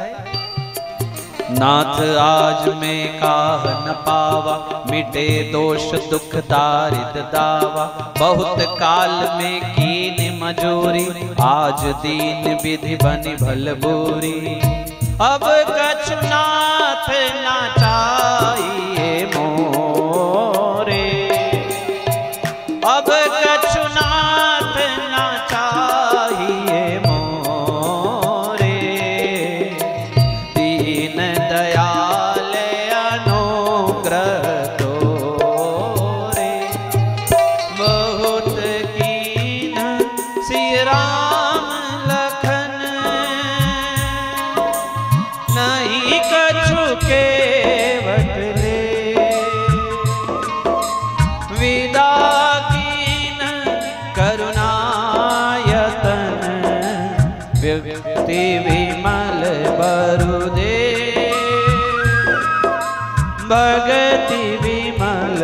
नाथ आज में काह न पावा, मिटे दोष दुख दारिद दावा। बहुत काल में कीन मजूरी, आज दीन विधि बनि भल बुरी। अब कछु नाथ ना चाहिए मोरे, अब कछु नाथ ना चाहिए मोरे। दीन दयाल अनुग्रह तोरे, बहुत कीन सिय राम लखन। नहीं कछु केवट ले, विदा कीन करुणायतन। व्यक्ति विमल बरु दे, भगति विमल